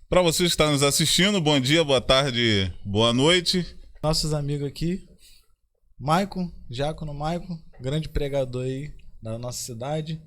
Para você que está nos assistindo, bom dia, boa tarde, boa noite. Nossos amigos aqui, Maicon, Diácono Maicon, grande pregador aí da nossa cidade.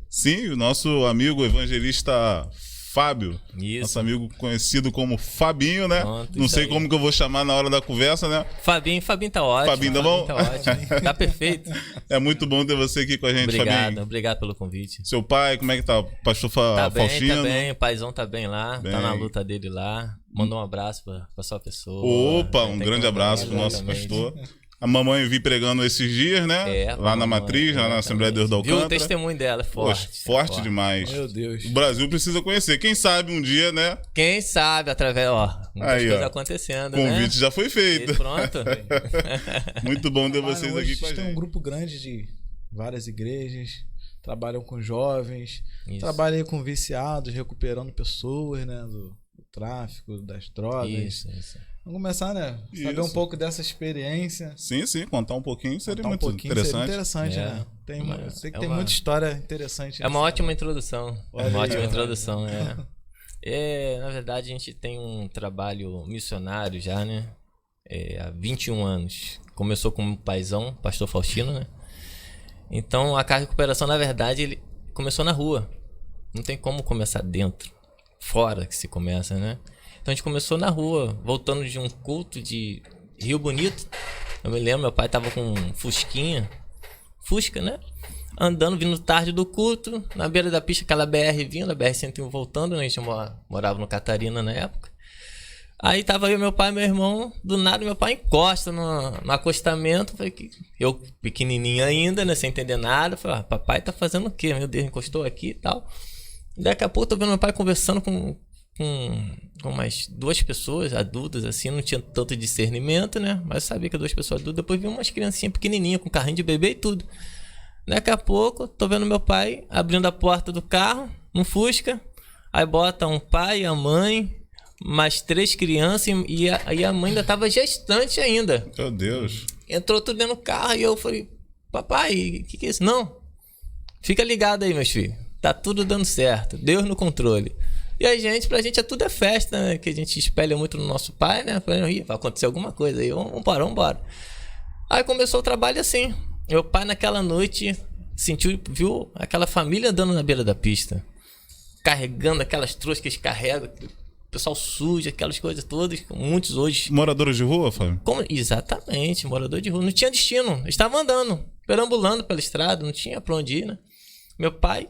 Sim, o nosso amigo evangelista Fábio, Isso. Nosso amigo conhecido como Fabinho, né? Pronto, Não isso sei aí. como que eu vou chamar na hora da conversa, né? Fabinho tá ótimo. Fabinho, tá bom? Tá ótimo. Tá perfeito. É muito bom ter você aqui com a gente, Fabinho. Obrigado pelo convite. Seu pai, como é que tá? Pastor Faustino? Tá bem, o paizão tá bem lá, Bem. tá na luta dele lá. Mandou um abraço pra sua pessoa. Opa, um Tem grande que- abraço pro nosso Exatamente. pastor. A mamãe vi pregando esses dias, né? Lá na mamãe, Matriz, lá na Assembleia de Deus da Viu o Alcântara. testemunho dela, Poxa, forte. forte demais. Meu Deus. O Brasil precisa conhecer. Quem sabe um dia, né? Quem sabe, através, muitas Aí, coisas ó. acontecendo, O convite né? já foi feito. E pronto. Muito bom ter Trabalham vocês hoje, aqui com a tem um gente. grupo grande de várias igrejas, trabalham com jovens, Isso. trabalham aí com viciados, recuperando pessoas, né, do tráfico, das drogas. Isso. Vamos começar, né? Saber Isso. um pouco dessa experiência. Sim, contar um pouquinho seria Contar um muito pouquinho, seria interessante. interessante, É. né? Tem, eu sei que É tem uma- muita história interessante. É uma nessa- ótima introdução. Olha É uma aí, ótima ó. introdução, na verdade, a gente tem um trabalho missionário já, né? Há 21 anos. Começou com o paizão, pastor Faustino, né? Então, a carga de recuperação, na verdade, ele começou na rua. Não tem como começar dentro. Fora que se começa, né? Então, a gente começou na rua, voltando de um culto de Rio Bonito. Eu me lembro, meu pai tava com um Fusca, né? Andando, vindo tarde do culto, na beira da pista, aquela BR vindo, a BR-101 voltando, né? A gente morava no Catarina na época. Aí tava eu, meu pai e meu irmão, do nada meu pai encosta no acostamento. Falei que eu, pequenininho ainda, né? Sem entender nada. Falei, papai tá fazendo o quê? Meu Deus, encostou aqui e tal. Daqui a pouco tô vendo meu pai conversando com umas duas pessoas adultas, assim, não tinha tanto discernimento, né? Mas eu sabia que duas pessoas adultas. Depois vi umas criancinhas pequenininhas, com carrinho de bebê e tudo. Daqui a pouco, tô vendo meu pai abrindo a porta do carro, um Fusca. Aí bota um pai, a mãe, mais 3 crianças e a mãe ainda tava gestante ainda. Meu Deus. Entrou tudo dentro do carro e eu falei, papai, o que é isso? Não, fica ligado aí, meus filhos. Tá tudo dando certo, Deus no controle. E a gente, pra gente, tudo é festa, né? Que a gente espelha muito no nosso pai, né? Falei, vai acontecer alguma coisa aí, vambora. Aí começou o trabalho assim. Meu pai naquela noite viu aquela família andando na beira da pista. Carregando aquelas trouxas que eles carregam. O pessoal suja, aquelas coisas todas. Muitos hoje. Moradores de rua, Fábio? Exatamente, morador de rua. Não tinha destino. Eles estavam andando, perambulando pela estrada, não tinha pra onde ir, né? Meu pai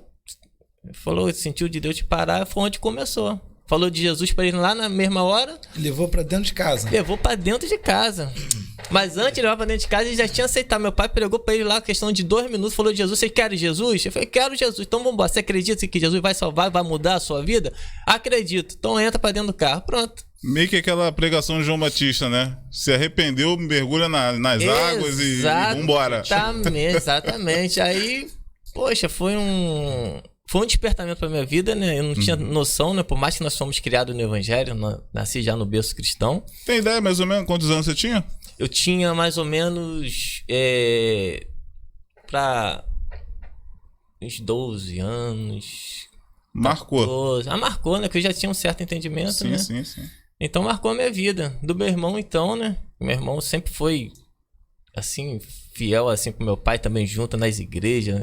falou, sentiu de Deus de parar, foi onde começou. Falou de Jesus pra ele lá na mesma hora, Levou pra dentro de casa. levou pra dentro de casa. Mas antes de levar pra dentro de casa, ele já tinha aceitado. Meu pai pregou pra ele lá, a questão de 2 minutos, falou de Jesus. Você quer Jesus? Eu falei, quero Jesus. Então vamos embora. Você acredita que Jesus vai salvar, vai mudar a sua vida? Acredito. Então entra pra dentro do carro. Pronto. Meio que aquela pregação de João Batista, né? Se arrependeu, mergulha nas águas e vambora. Exatamente. Aí, poxa, foi um despertamento pra minha vida, né? Eu não tinha noção, né? Por mais que nós fomos criados no Evangelho, nasci já no berço cristão. Tem ideia mais ou menos quantos anos você tinha? Eu tinha mais ou menos pra uns 12 anos. Marcou. 12. Marcou, né? Que eu já tinha um certo entendimento, Sim, né? sim. Então marcou a minha vida. Do meu irmão, então, né? Meu irmão sempre foi, assim, fiel, assim, com meu pai também junto nas igrejas.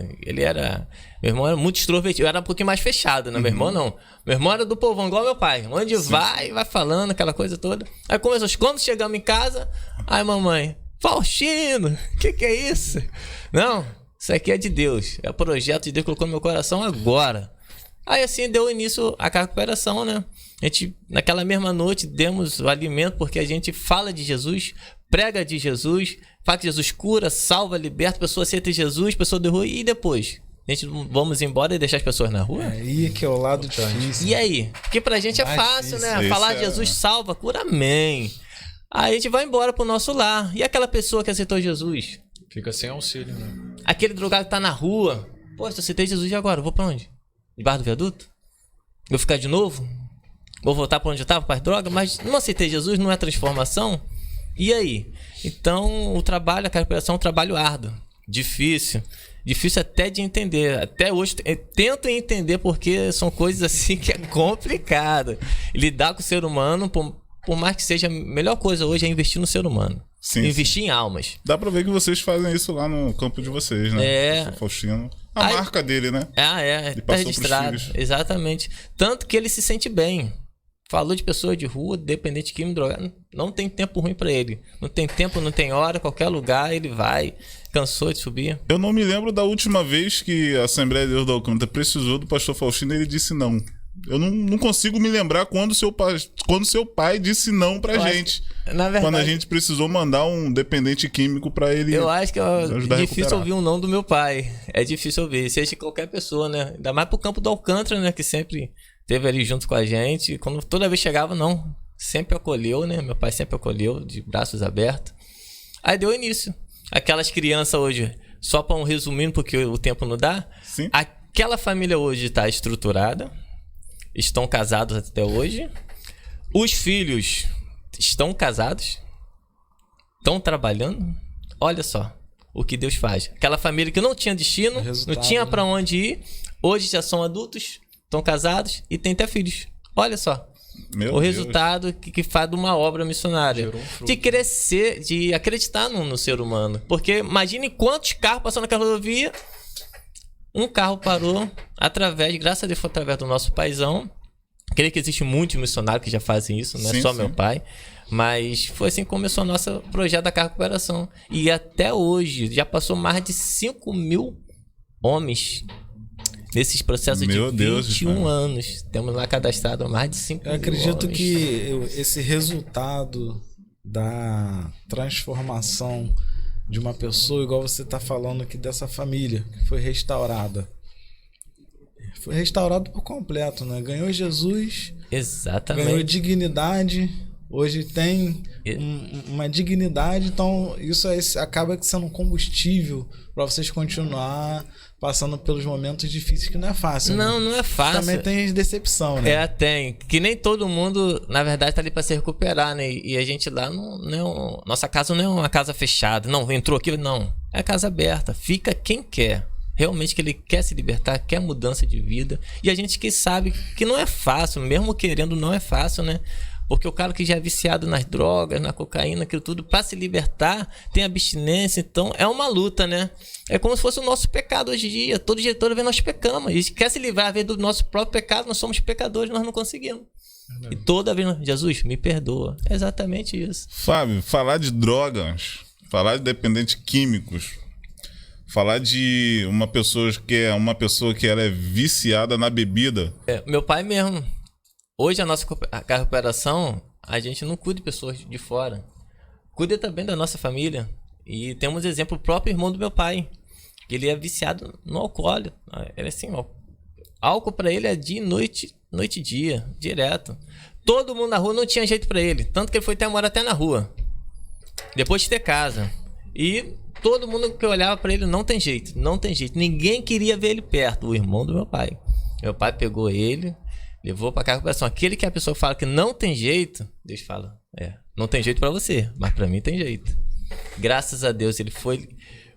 Meu irmão era muito extrovertido. Eu era um pouquinho mais fechado, né? Meu irmão não. Meu irmão era do povão, igual meu pai. Onde vai falando, aquela coisa toda. Aí começou, quando chegamos em casa, aí mamãe, Faustino, que é isso? Não, isso aqui é de Deus. É o projeto de Deus que colocou no meu coração agora. Aí assim deu início à recuperação, né? A gente, naquela mesma noite, demos o alimento porque a gente fala de Jesus, prega de Jesus, fala que Jesus cura, salva, liberta, a pessoa aceita Jesus, a pessoa de rua, e depois? A gente vamos embora e deixar as pessoas na rua? Aí que é o lado difícil. E aí? Porque pra gente é Mais fácil, difícil. né? Falar Jesus salva, cura, amém. Aí a gente vai embora pro nosso lar. E aquela pessoa que aceitou Jesus? Fica sem auxílio, né? Aquele drogado que tá na rua. Pô, se eu aceitei Jesus, e agora? Eu vou pra onde? Debaixo do viaduto? Vou ficar de novo? Vou voltar pra onde eu tava, para as drogas? Mas não aceitei Jesus, não é transformação? E aí? Então, o trabalho, a recuperação é um trabalho árduo, difícil. difícil até de entender. Até hoje eu tento entender porque são coisas assim que é complicado. Lidar com o ser humano, por mais que seja a melhor coisa hoje é investir no ser humano. Sim, investir em almas. Dá pra ver que vocês fazem isso lá no campo de vocês, né? O Faustino. A marca dele, né? Tá registrado. Exatamente. Tanto que ele se sente bem. Falou de pessoa de rua, dependente de químico, drogado. Não tem tempo ruim pra ele. Não tem tempo, não tem hora, qualquer lugar ele vai. Cansou de subir. Eu não me lembro da última vez que a Assembleia de Deus da Alcântara precisou do pastor Faustino e ele disse não. Eu não consigo me lembrar quando seu pai disse não pra gente. Na verdade, quando a gente precisou mandar um dependente químico pra ele. Eu acho que é difícil ouvir um não do meu pai. É difícil ouvir. Seja de qualquer pessoa, né? Ainda mais pro campo do Alcântara, né? Que sempre esteve ali junto com a gente. Quando toda vez chegava, não. Sempre acolheu, né? Meu pai sempre acolheu, de braços abertos. Aí deu início. Aquelas crianças hoje, só para um resumindo, porque o tempo não dá. Sim. Aquela família hoje está estruturada. Estão casados até hoje. Os filhos estão casados. Estão trabalhando. Olha só o que Deus faz. Aquela família que não tinha destino, não tinha para onde ir. Hoje já são adultos, estão casados e têm até filhos. Olha só. O resultado que faz de uma obra missionária. De crescer, de acreditar no ser humano. Porque imagine quantos carros passam naquela rodovia. Um carro parou, graças a Deus foi através do nosso paizão. Creio que existe muitos missionários que já fazem isso, não é só meu pai. Mas foi assim que começou o nosso projeto da Carga Cooperação. E até hoje, já passou mais de 5.000 homens nesses processos de 21 anos. Temos lá cadastrado mais de 5.000 homens. Eu acredito que esse resultado da transformação de uma pessoa, igual você está falando aqui dessa família, que foi restaurada. Foi restaurado por completo, né? Ganhou Jesus. Exatamente. Ganhou dignidade. Hoje tem uma dignidade, então isso acaba sendo um combustível para vocês continuar passando pelos momentos difíceis, que não é fácil. Não, né? Não é fácil. Também tem decepção, né? Tem. Que nem todo mundo, na verdade, tá ali para se recuperar, né? E a gente lá, nossa casa não é uma casa fechada. Não, entrou aqui, não. É casa aberta. Fica quem quer. Realmente que ele quer se libertar, quer mudança de vida. E a gente que sabe que não é fácil, mesmo querendo, não é fácil, né? Porque o cara que já é viciado nas drogas, na cocaína, aquilo tudo, para se libertar, tem abstinência, então é uma luta, né? É como se fosse o nosso pecado hoje em dia. Todo dia, toda vez nós pecamos. E quer se livrar, às vezes, do nosso próprio pecado, nós somos pecadores, nós não conseguimos. E toda vez, Jesus, me perdoa. É exatamente isso. Fábio, falar de drogas, falar de dependentes químicos, falar de uma pessoa que ela é viciada na bebida. Meu pai mesmo. Hoje a nossa cooperação, a gente não cuida de pessoas de fora. Cuida também da nossa família. E temos exemplo, o próprio irmão do meu pai. Ele é viciado no álcool. Ele é assim, álcool pra ele é dia e noite e dia, direto. Todo mundo na rua não tinha jeito pra ele. Tanto que ele foi morar até na rua. Depois de ter casa. E todo mundo que olhava pra ele, não tem jeito. Ninguém queria ver ele perto, o irmão do meu pai. Meu pai pegou ele, levou pra Carga Cooperação. Aquele que a pessoa fala que não tem jeito, Deus fala, não tem jeito pra você, mas pra mim tem jeito. Graças a Deus, ele foi...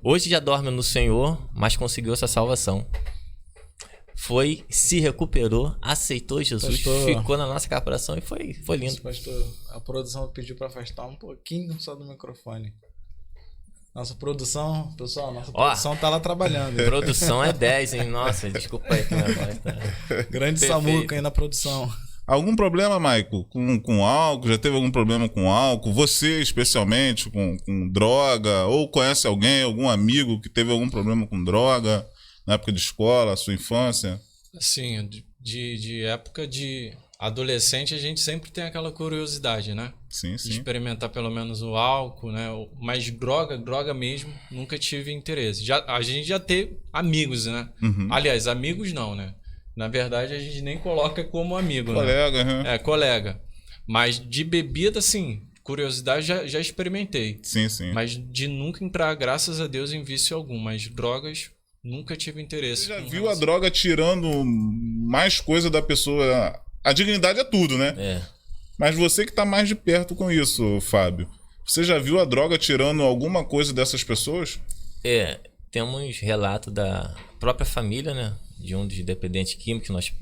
Hoje já dorme no Senhor, mas conseguiu essa salvação. Se recuperou, aceitou Jesus, ficou na nossa corporação e foi lindo. Pastor, a produção pediu para afastar um pouquinho só do microfone. Nossa produção, pessoal, produção tá lá trabalhando. Produção é 10, hein? Nossa, desculpa aí que minha voz tá... Grande Samuca aí na produção. Algum problema, Maico, com álcool? Já teve algum problema com álcool? Você, especialmente, com droga? Ou conhece algum amigo que teve algum problema com droga na época de escola, sua infância? Sim, de época de adolescente, a gente sempre tem aquela curiosidade, né? Sim. De experimentar pelo menos o álcool, né? Mas droga mesmo, nunca tive interesse. A gente já teve amigos, né? Uhum. Aliás, amigos não, né? Na verdade, a gente nem coloca como amigo, colega, né? Colega. Mas de bebida, sim, curiosidade já experimentei. Sim. Mas de nunca entrar, graças a Deus, em vício algum. Mas drogas, nunca tive interesse. Você já viu a droga tirando mais coisa da pessoa? A dignidade é tudo, né? Mas você que tá mais de perto com isso, Fábio. Você já viu a droga tirando alguma coisa dessas pessoas? temos relato da própria família, né? De um dos dependentes químicos que nós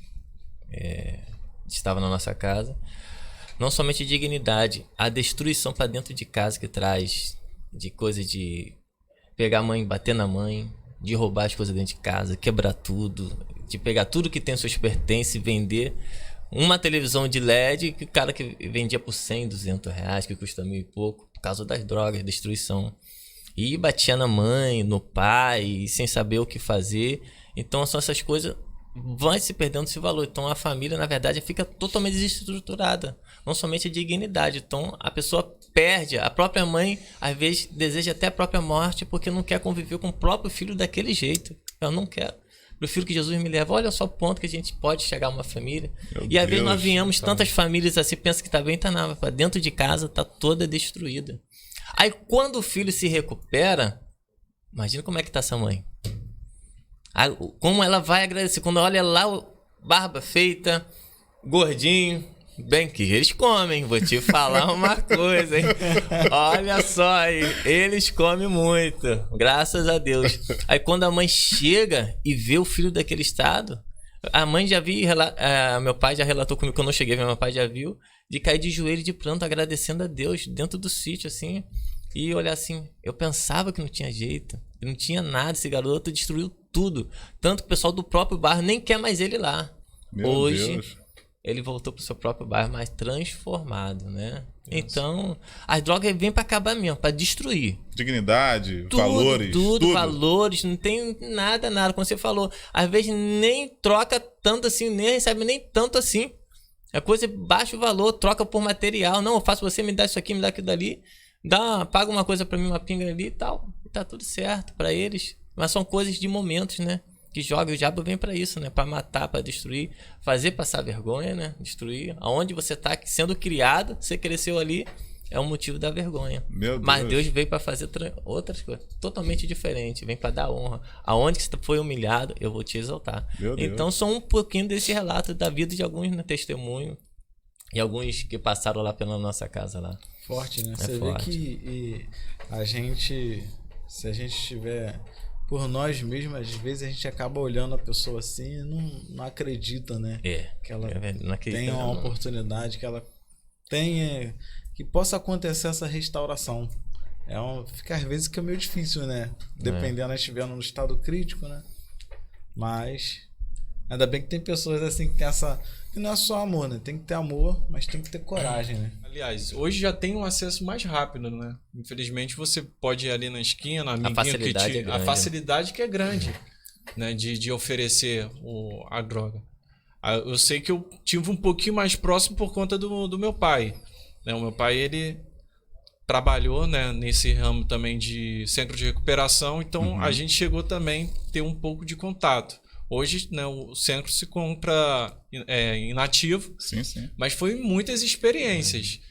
estava na nossa casa. Não somente dignidade, a destruição para dentro de casa que traz de coisa de pegar a mãe, bater na mãe, de roubar as coisas dentro de casa, quebrar tudo, de pegar tudo que tem seus pertences e vender. Uma televisão de LED que o cara que vendia por 100, 200 reais, que custa 1.000 e pouco, por causa das drogas, destruição. E batia na mãe, no pai, sem saber o que fazer. Então são essas coisas, vai se perdendo esse valor. Então a família, na verdade, fica totalmente desestruturada. Não somente a dignidade. Então a pessoa perde. A própria mãe, às vezes, deseja até a própria morte porque não quer conviver com o próprio filho daquele jeito. Eu não quero. Prefiro que Jesus me leve. Olha só o ponto que a gente pode chegar a uma família. E às vezes nós viemos tantas famílias assim, pensa que tá bem, tá nada. Dentro de casa tá toda destruída. Aí quando o filho se recupera, imagina como é que tá essa mãe. Aí, como ela vai agradecer. Quando olha lá, barba feita, gordinho, bem que eles comem. Vou te falar uma coisa, hein? Olha só aí, eles comem muito. Graças a Deus. Aí quando a mãe chega e vê o filho daquele estado, a mãe já viu, meu pai já relatou comigo, quando eu cheguei, meu pai já viu, de cair de joelho de pranto, agradecendo a Deus dentro do sítio, assim. E olhar assim, eu pensava que não tinha jeito, não tinha nada, esse garoto destruiu tudo. Tanto que o pessoal do próprio bairro nem quer mais ele lá. Meu Hoje, Deus. ele voltou pro seu próprio bairro, mas transformado, né? Então, as drogas vêm para acabar mesmo, para destruir. Dignidade, Tudo, valores. tudo, valores, não tem nada. Como você falou, às vezes nem troca tanto assim, nem recebe nem tanto assim. É coisa de baixo valor, troca por material. Não, eu faço você, me dá isso aqui, me dá aquilo dali. Paga uma coisa pra mim, uma pinga ali e tal. E tá tudo certo pra eles. Mas são coisas de momentos, né? Que joga, o diabo vem pra isso, né? Pra matar, pra destruir, fazer passar vergonha, né? Destruir. Aonde você tá sendo criado, você cresceu ali, é o motivo da vergonha. Meu Mas Deus. Deus veio pra fazer outras coisas totalmente diferentes. Vem pra dar honra. Aonde você foi humilhado, eu vou te exaltar. Meu Deus. Então são um pouquinho desse relato da vida de alguns, né, testemunho. E alguns que passaram lá pela nossa casa lá. Forte, né? É Você forte. vê que a gente, se a gente estiver por nós mesmos, às vezes a gente acaba olhando a pessoa assim e não acredita, né? Que ela não acredito, tenha uma não. oportunidade, que ela tenha, que possa acontecer essa restauração. Fica às vezes que é meio difícil, né? Dependendo, nós estivermos no estado crítico, né? Mas ainda bem que tem pessoas assim que tem que não é só amor, né? Tem que ter amor, mas tem que ter coragem, né? Aliás, hoje já tem um acesso mais rápido, né? Infelizmente você pode ir ali na esquina, amiguinho facilidade que é grande, a facilidade que é grande, né? De oferecer a droga. Eu sei que eu tive um pouquinho mais próximo por conta do meu pai, né? O meu pai, ele trabalhou, né, nesse ramo também de centro de recuperação, então a gente chegou também a ter um pouco de contato. Hoje, né, o centro se encontra inativo, Sim. mas foi muitas experiências.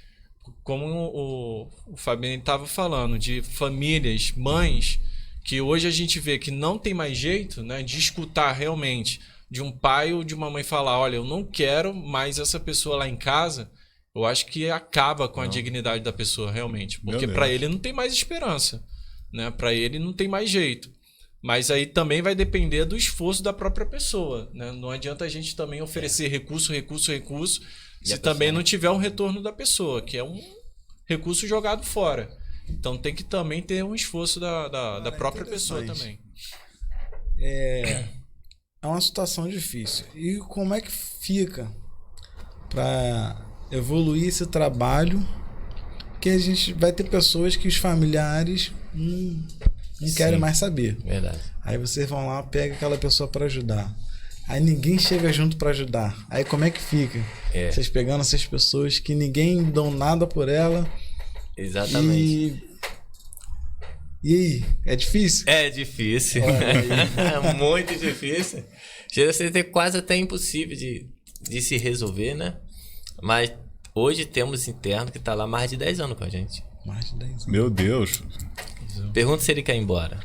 Como o Fabiano estava falando, de famílias, mães, que hoje a gente vê que não tem mais jeito, né, de escutar realmente de um pai ou de uma mãe falar, olha, eu não quero mais essa pessoa lá em casa. Eu acho que acaba com a dignidade da pessoa, realmente. Porque para ele não tem mais esperança, né? Para ele não tem mais jeito. Mas aí também vai depender do esforço da própria pessoa, né? Não adianta a gente também oferecer recurso, se também não tiver um retorno da pessoa, que é um recurso jogado fora. Então tem que também ter um esforço da própria pessoa também. É uma situação difícil. E como é que fica para evoluir esse trabalho? Que a gente vai ter pessoas que os familiares não querem mais saber. Verdade. Aí vocês vão lá, pega aquela pessoa para ajudar. Aí ninguém chega junto para ajudar. Aí como é que fica? Vocês pegando essas pessoas que ninguém dão nada por ela. Exatamente. E aí? É difícil? É difícil. É muito difícil. Chega a ser quase até impossível de se resolver, né? Mas hoje temos interno que tá lá mais de 10 anos com a gente. Mais de 10 anos. Meu Deus. Pergunta se ele quer ir embora.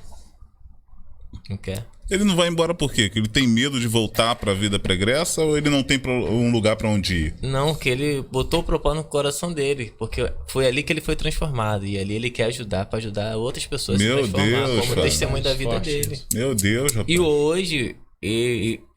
Não quer. Ele não vai embora por quê? Que ele tem medo de voltar pra vida pregressa ou ele não tem um lugar pra onde ir? Não, que ele botou o propósito no coração dele, porque foi ali que ele foi transformado. E ali ele quer ajudar pra ajudar outras pessoas a se Meu transformar Deus, como cara. testemunho da vida Forte dele. isso. Meu Deus, rapaz. E hoje,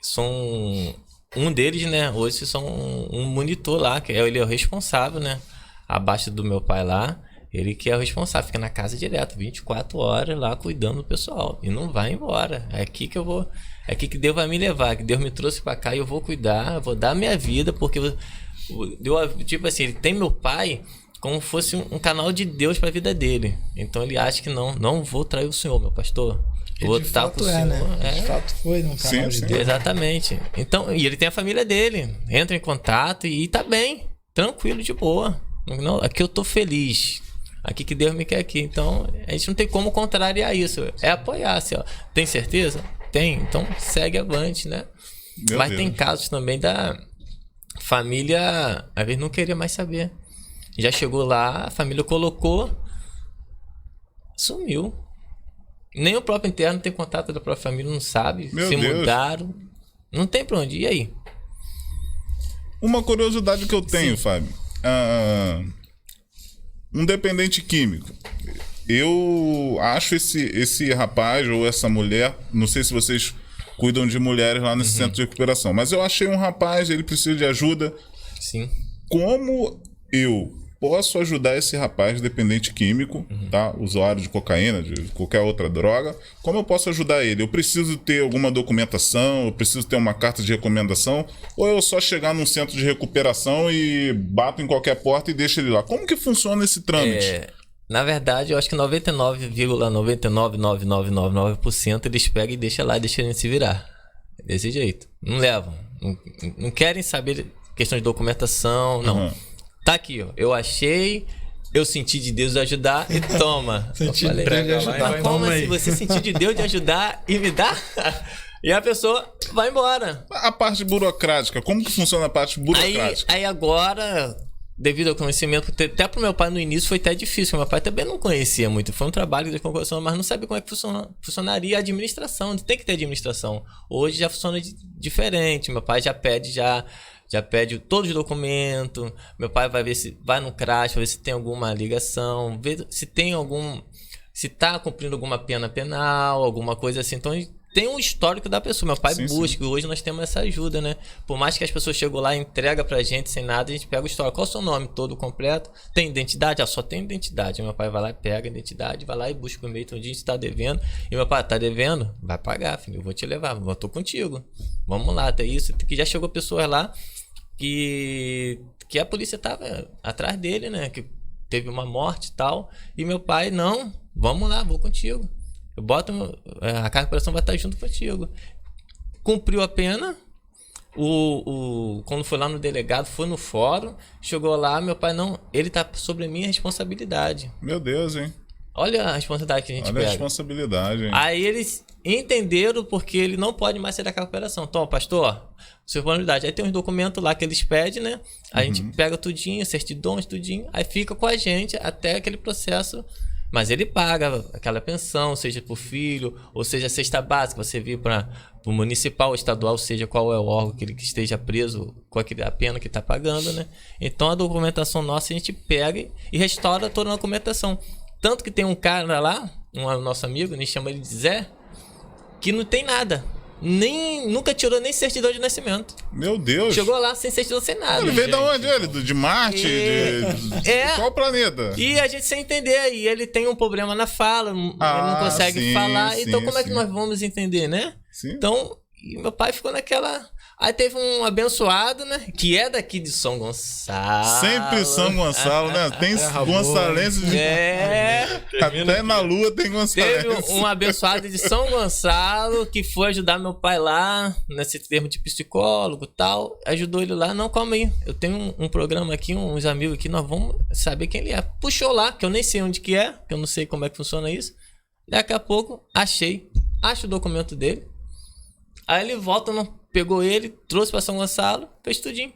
são um deles, né? Hoje são um monitor lá, que ele é o responsável, né? Abaixo do meu pai lá. Ele que é o responsável, fica na casa direto, 24 horas lá cuidando do pessoal. E não vai embora. É aqui que eu vou. É aqui que Deus vai me levar, que Deus me trouxe pra cá e eu vou cuidar, eu vou dar minha vida, porque tipo assim, ele tem meu pai como fosse um canal de Deus pra vida dele. Então ele acha que não vou trair o senhor, meu pastor. E Vou de estar fato com o é, senhor. né? De É. fato foi num canal de sim. Deus. Exatamente. Então, e ele tem a família dele. Entra em contato e tá bem. Tranquilo, de boa. Não, aqui eu tô feliz. Aqui que Deus me quer aqui. Então, a gente não tem como contrariar isso. É apoiar, assim, ó. Tem certeza? Tem. Então, segue avante, né? Meu Mas Deus. tem casos também da família, às vezes não queria mais saber. Já chegou lá, a família colocou, sumiu. Nem o próprio interno tem contato da própria família, não sabe. Meu se Deus. mudaram. Não tem pra onde. E aí? Uma curiosidade que eu tenho, Fábio. Um dependente químico. Eu acho esse rapaz ou essa mulher, não sei se vocês cuidam de mulheres lá nesse centro de recuperação, mas eu achei um rapaz, ele precisa de ajuda. Sim. Como eu posso ajudar esse rapaz dependente químico, tá? Usuário de cocaína, de qualquer outra droga? Como eu posso ajudar ele? Eu preciso ter alguma documentação? Eu preciso ter uma carta de recomendação? Ou eu só chegar num centro de recuperação e bato em qualquer porta e deixo ele lá? Como que funciona esse trâmite? Na verdade, eu acho que 99,99999% eles pegam e deixam lá e deixam ele se virar. Desse jeito. Não levam. Não querem saber questão de documentação, não. Uhum. Tá aqui, ó. Eu achei, eu senti de Deus ajudar e toma. Senti Eu falei, de Deus de pega lá e ajudar, vai como toma assim? aí. Você sentiu de Deus de ajudar e me dá? E a pessoa vai embora. A parte burocrática, como que funciona a parte burocrática? Aí agora, devido ao conhecimento, até pro meu pai no início foi até difícil, meu pai também não conhecia muito, foi um trabalho de conclusão, mas não sabia como é que funcionaria a administração, tem que ter administração. Hoje já funciona diferente, meu pai já pede todos os documentos, meu pai vai ver se vai no CRAS, vai ver se tem alguma ligação, ver se se tá cumprindo alguma pena penal, alguma coisa assim, então tem um histórico da pessoa. Meu pai busca, e hoje nós temos essa ajuda, né? Por mais que as pessoas chegam lá e entregam pra gente sem nada, a gente pega o histórico. Qual é o seu nome todo completo? Tem identidade? Só tem identidade. Meu pai vai lá, pega a identidade, vai lá e busca o e-mail onde a gente tá devendo. E meu pai, tá devendo? Vai pagar, filho. Eu vou te levar, eu tô contigo. Vamos lá, até isso. Que já chegou pessoas lá que a polícia tava atrás dele, né? Que teve uma morte e tal. E meu pai, não, vamos lá, vou contigo. Eu boto a carga de operação vai estar junto contigo. Cumpriu a pena. Quando foi lá no delegado, foi no fórum, chegou lá, meu pai, não, ele tá sobre a minha responsabilidade. Meu Deus, hein? Olha a responsabilidade que a gente Olha pega. a responsabilidade, hein? Aí eles entenderam porque ele não pode mais ser da carga de operação. Então, pastor, sua responsabilidade. Aí tem uns documentos lá que eles pedem, né? A gente pega tudinho, certidões, tudinho, aí fica com a gente até aquele processo. Mas ele paga aquela pensão, seja por filho, ou seja, a cesta básica, você vir para o municipal ou estadual, seja qual é o órgão que ele esteja preso com a pena que está pagando, né? Então a documentação nossa a gente pega e restaura toda a documentação. Tanto que tem um cara lá, nosso amigo, a gente chama ele de Zé, que não tem nada. Nunca tirou nem certidão de nascimento. Meu Deus. Chegou lá sem certidão, sem nada. Ele veio de onde? Ele? De Marte? De qual planeta? E a gente sem entender. E ele tem um problema na fala, ele não consegue falar. Então como é que nós vamos entender, né? Sim. Então, e meu pai ficou naquela... Aí teve um abençoado, né? Que é daqui de São Gonçalo. Sempre São Gonçalo, né? Tem gonçalenses de... Até na lua tem gonçalenses. Teve um abençoado de São Gonçalo que foi ajudar meu pai lá, nesse termo de psicólogo e tal. Ajudou ele lá. Não, calma aí. Eu tenho um programa aqui, uns amigos aqui, nós vamos saber quem ele é. Puxou lá, que eu nem sei onde que é, que eu não sei como é que funciona isso. Daqui a pouco, acho o documento dele. Aí ele volta, pegou ele, trouxe pra São Gonçalo, fez tudinho.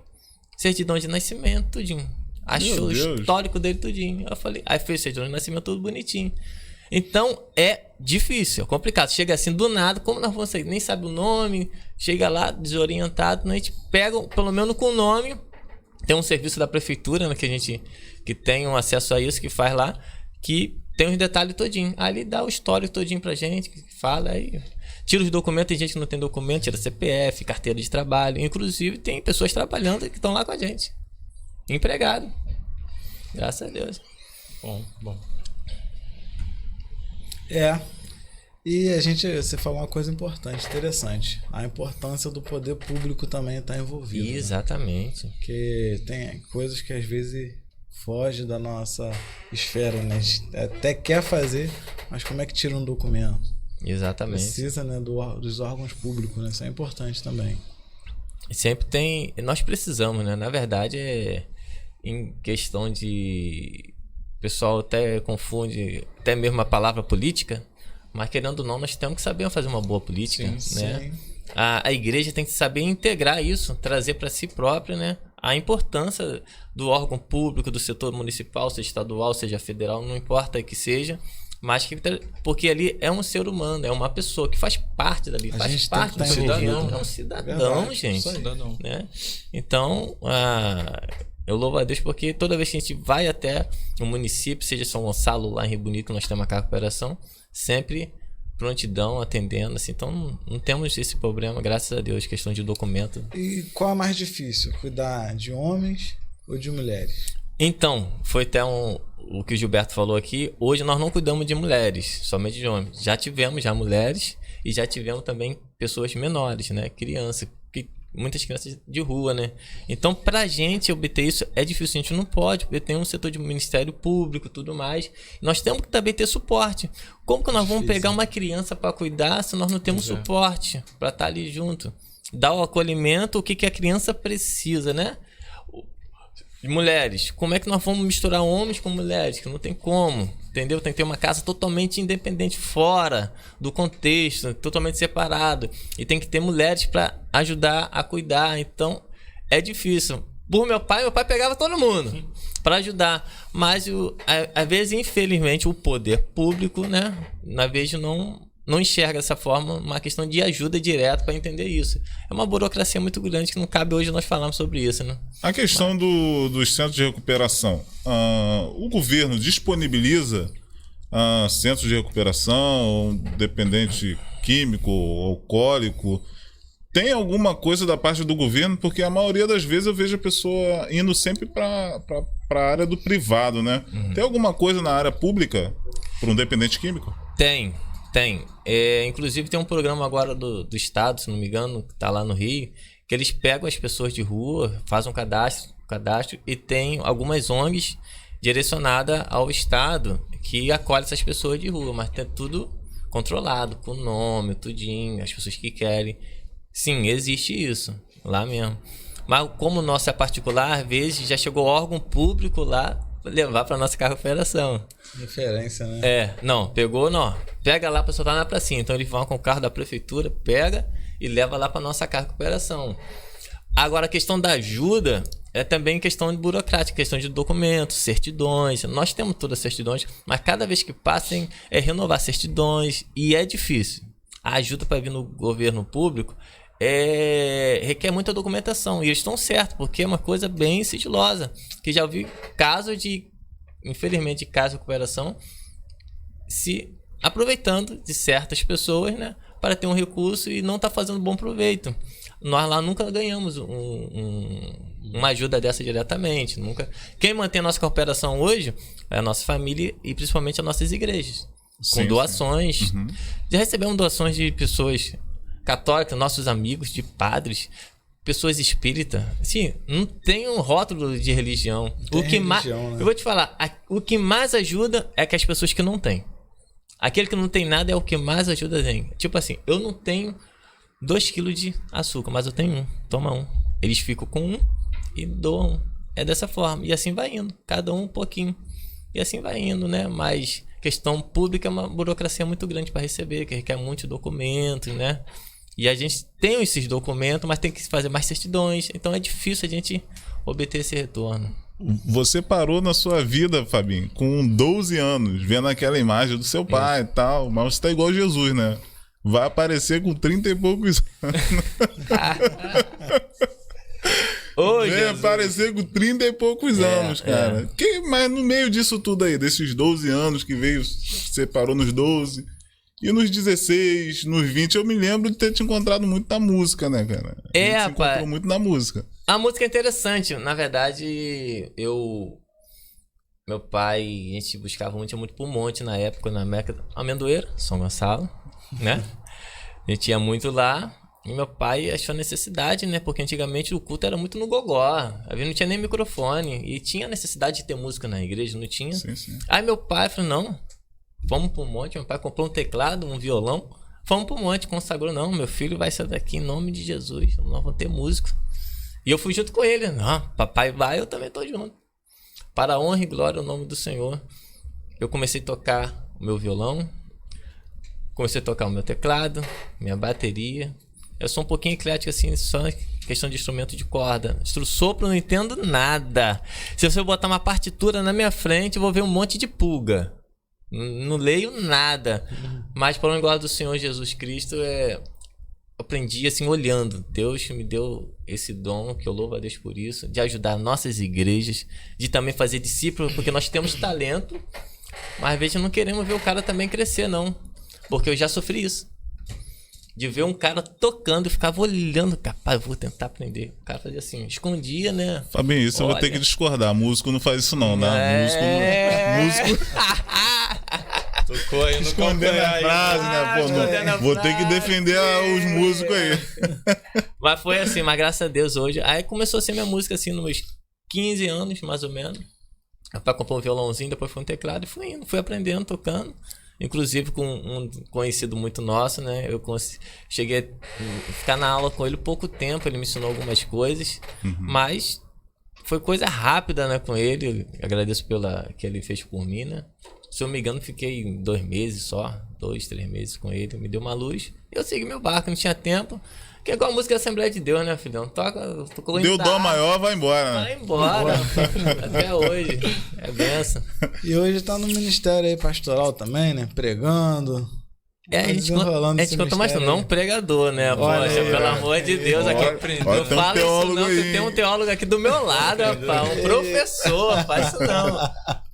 Certidão de nascimento, tudinho. Achou o histórico dele tudinho. Eu falei, aí fez certidão de nascimento tudo bonitinho. Então é difícil, é complicado. Chega assim do nada, como nós vamos sair? Nem sabe o nome, chega lá desorientado, a gente pega, pelo menos com o nome, tem um serviço da prefeitura, né, que tem um acesso a isso, que faz lá, que tem os detalhes todinho. Ali dá o histórico todinho pra gente, que fala aí. Tira os documentos, tem gente que não tem documento, tira CPF, carteira de trabalho. Inclusive tem pessoas trabalhando que estão lá com a gente. Empregado. Graças a Deus. Bom. E você falou uma coisa importante, interessante. A importância do poder público também estar envolvido. Exatamente. Né? Porque tem coisas que às vezes fogem da nossa esfera, né? A gente até quer fazer, mas como é que tira um documento? Exatamente. Precisa, né, dos órgãos públicos, né? Isso é importante também. Sempre tem... Nós precisamos, né? Na verdade, em questão de... O pessoal até confunde até mesmo a palavra política, mas querendo ou não, nós temos que saber fazer uma boa política, Sim, né? sim. A igreja tem que saber integrar isso, trazer para si própria, né, a importância do órgão público, do setor municipal, seja estadual, seja federal, não importa que seja, mas porque ali é um ser humano, é uma pessoa que faz parte dali, faz parte do cidadão, é um cidadão, Verdade, gente, cidadão. né? Então, eu louvo a Deus porque toda vez que a gente vai até o município, seja São Gonçalo, lá em Rio Bonito, nós temos a Carga Cooperação, sempre prontidão, atendendo, assim. Então, não temos esse problema, graças a Deus, questão de documento. E qual é mais difícil? Cuidar de homens ou de mulheres? Então, foi até o que o Gilberto falou aqui. Hoje nós não cuidamos de mulheres, somente de homens. Já tivemos mulheres e já tivemos também pessoas menores, né? Crianças, muitas crianças de rua, né? Então, pra gente obter isso é difícil, a gente não pode, porque tem um setor de Ministério Público e tudo mais. Nós temos que também ter suporte. Como que nós vamos pegar uma criança para cuidar se nós não temos suporte para estar ali junto? Dar o acolhimento, o que a criança precisa, né? Mulheres, como é que nós vamos misturar homens com mulheres? Que não tem como, entendeu? Tem que ter uma casa totalmente independente, fora do contexto, totalmente separado. E tem que ter mulheres para ajudar a cuidar. Então, é difícil. Por meu pai pegava todo mundo para ajudar. Mas, às vezes, infelizmente, o poder público, né, na vez não enxerga dessa forma uma questão de ajuda direta para entender isso. É uma burocracia muito grande que não cabe hoje nós falarmos sobre isso, né? A questão dos centros de recuperação. O governo disponibiliza centros de recuperação, dependente químico, alcoólico. Tem alguma coisa da parte do governo? Porque a maioria das vezes eu vejo a pessoa indo sempre para a área do privado, né? Uhum. Tem alguma coisa na área pública para um dependente químico? Tem. Inclusive tem um programa agora do estado, se não me engano, que está lá no Rio, que eles pegam as pessoas de rua, fazem um cadastro e tem algumas ONGs direcionadas ao estado que acolhe essas pessoas de rua, mas tem tudo controlado, com nome, tudinho, as pessoas que querem. Sim, existe isso, lá mesmo. Mas como o nosso é particular, às vezes já chegou órgão público lá levar para nossa Carga Operação. Referência, né? Pega lá, a pessoa tá na pracinha. Então eles vão com o carro da prefeitura, pega e leva lá para nossa Carga Operação. Agora, a questão da ajuda é também questão de burocrática, questão de documentos, certidões. Nós temos todas as certidões, mas cada vez que passem é renovar certidões e é difícil. A ajuda para vir no governo público requer muita documentação. E eles estão certos, porque é uma coisa bem sigilosa. Que já vi casos infelizmente, casos de recuperação se aproveitando de certas pessoas, né, para ter um recurso e não está fazendo bom proveito. Nós lá nunca ganhamos uma ajuda dessa diretamente. Nunca. Quem mantém a nossa cooperação hoje é a nossa família e principalmente as nossas igrejas. Com doações. Uhum. Já recebemos doações de pessoas católicas, nossos amigos, de padres, pessoas espíritas. Assim, não tem um rótulo de religião. Né? Eu vou te falar, o que mais ajuda é que as pessoas que não têm. Aquele que não tem nada é o que mais ajuda a gente. Tipo assim, eu não tenho 2 kg de açúcar, mas eu tenho 1. Toma 1. Eles ficam com 1 e doam. É dessa forma. E assim vai indo. Cada um pouquinho. E assim vai indo, né? Mas questão pública é uma burocracia muito grande para receber, que requer muitos documentos, né? E a gente tem esses documentos, mas tem que fazer mais certidões. Então é difícil a gente obter esse retorno. Você parou na sua vida, Fabinho, com 12 anos, vendo aquela imagem do seu pai e tal, mas você tá igual Jesus, né? Vai aparecer com 30 e poucos anos. Vai aparecer com 30 e poucos anos, cara. Mas no meio disso tudo aí, desses 12 anos que veio, você parou nos 12, e nos 16, nos 20, eu me lembro de ter te encontrado muito na música, né, cara? A gente se encontrou muito na música. A música é interessante. Na verdade, meu pai, a gente buscava muito pro monte na época, na Meca Amendoeira, São Gonçalo, né? A gente ia muito lá. E meu pai achou necessidade, né? Porque antigamente o culto era muito no gogó. Não tinha nem microfone. E tinha necessidade de ter música na igreja, não tinha? Sim. Aí meu pai falou, não, vamos pro monte. Meu pai comprou um teclado, um violão. Fomos pro monte, consagrou. Não, meu filho vai sair daqui em nome de Jesus. Nós vamos ter músico. E eu fui junto com ele. Não, papai vai, eu também tô junto. Para a honra e glória ao nome do Senhor. Eu comecei a tocar o meu violão. Comecei a tocar o meu teclado, minha bateria. Eu sou um pouquinho eclético, assim, só questão de instrumento de corda. Sopro, não entendo nada. Se você botar uma partitura na minha frente, eu vou ver um monte de pulga. Não leio nada. Mas, para o glória do Senhor Jesus Cristo, eu aprendi, assim, olhando. Deus me deu esse dom, que eu louvo a Deus por isso, de ajudar nossas igrejas, de também fazer discípulos, porque nós temos talento, mas às vezes não queremos ver o cara também crescer, não. Porque eu já sofri isso. De ver um cara tocando e ficava olhando. Capaz, eu vou tentar aprender. O cara fazia assim, escondia, né? Fabinho, isso eu vou ter que discordar. Músico não faz isso não, né? Músico... Tocou aí no escondendo a frase, né? Pô, vou ter que defender os músicos aí. Mas foi assim, mas graças a Deus hoje. Aí começou a ser minha música assim, nos meus 15 anos, mais ou menos. Meu pai comprou um violãozinho, depois foi um teclado e fui indo, fui aprendendo, tocando. Inclusive com um conhecido muito nosso, né? Eu cheguei a ficar na aula com ele pouco tempo, ele me ensinou algumas coisas, mas foi coisa rápida, né, com ele. Eu agradeço pela que ele fez por mim, né? Se eu não me engano, fiquei 2 meses só, 2, 3 meses com ele, me deu uma luz. Eu segui meu barco, não tinha tempo. Que é igual a música da Assembleia de Deus, né, filhão? Tocou deu dó maior, vai embora, né? Vai embora. Até hoje. É benção. E hoje tá no ministério aí pastoral também, né? Pregando. A gente conta mais não pregador, né? Poxa, pelo amor de Deus, aqui aprendeu. Não fala isso não, que tem um teólogo aqui do meu lado, rapaz. Um professor, faz isso não.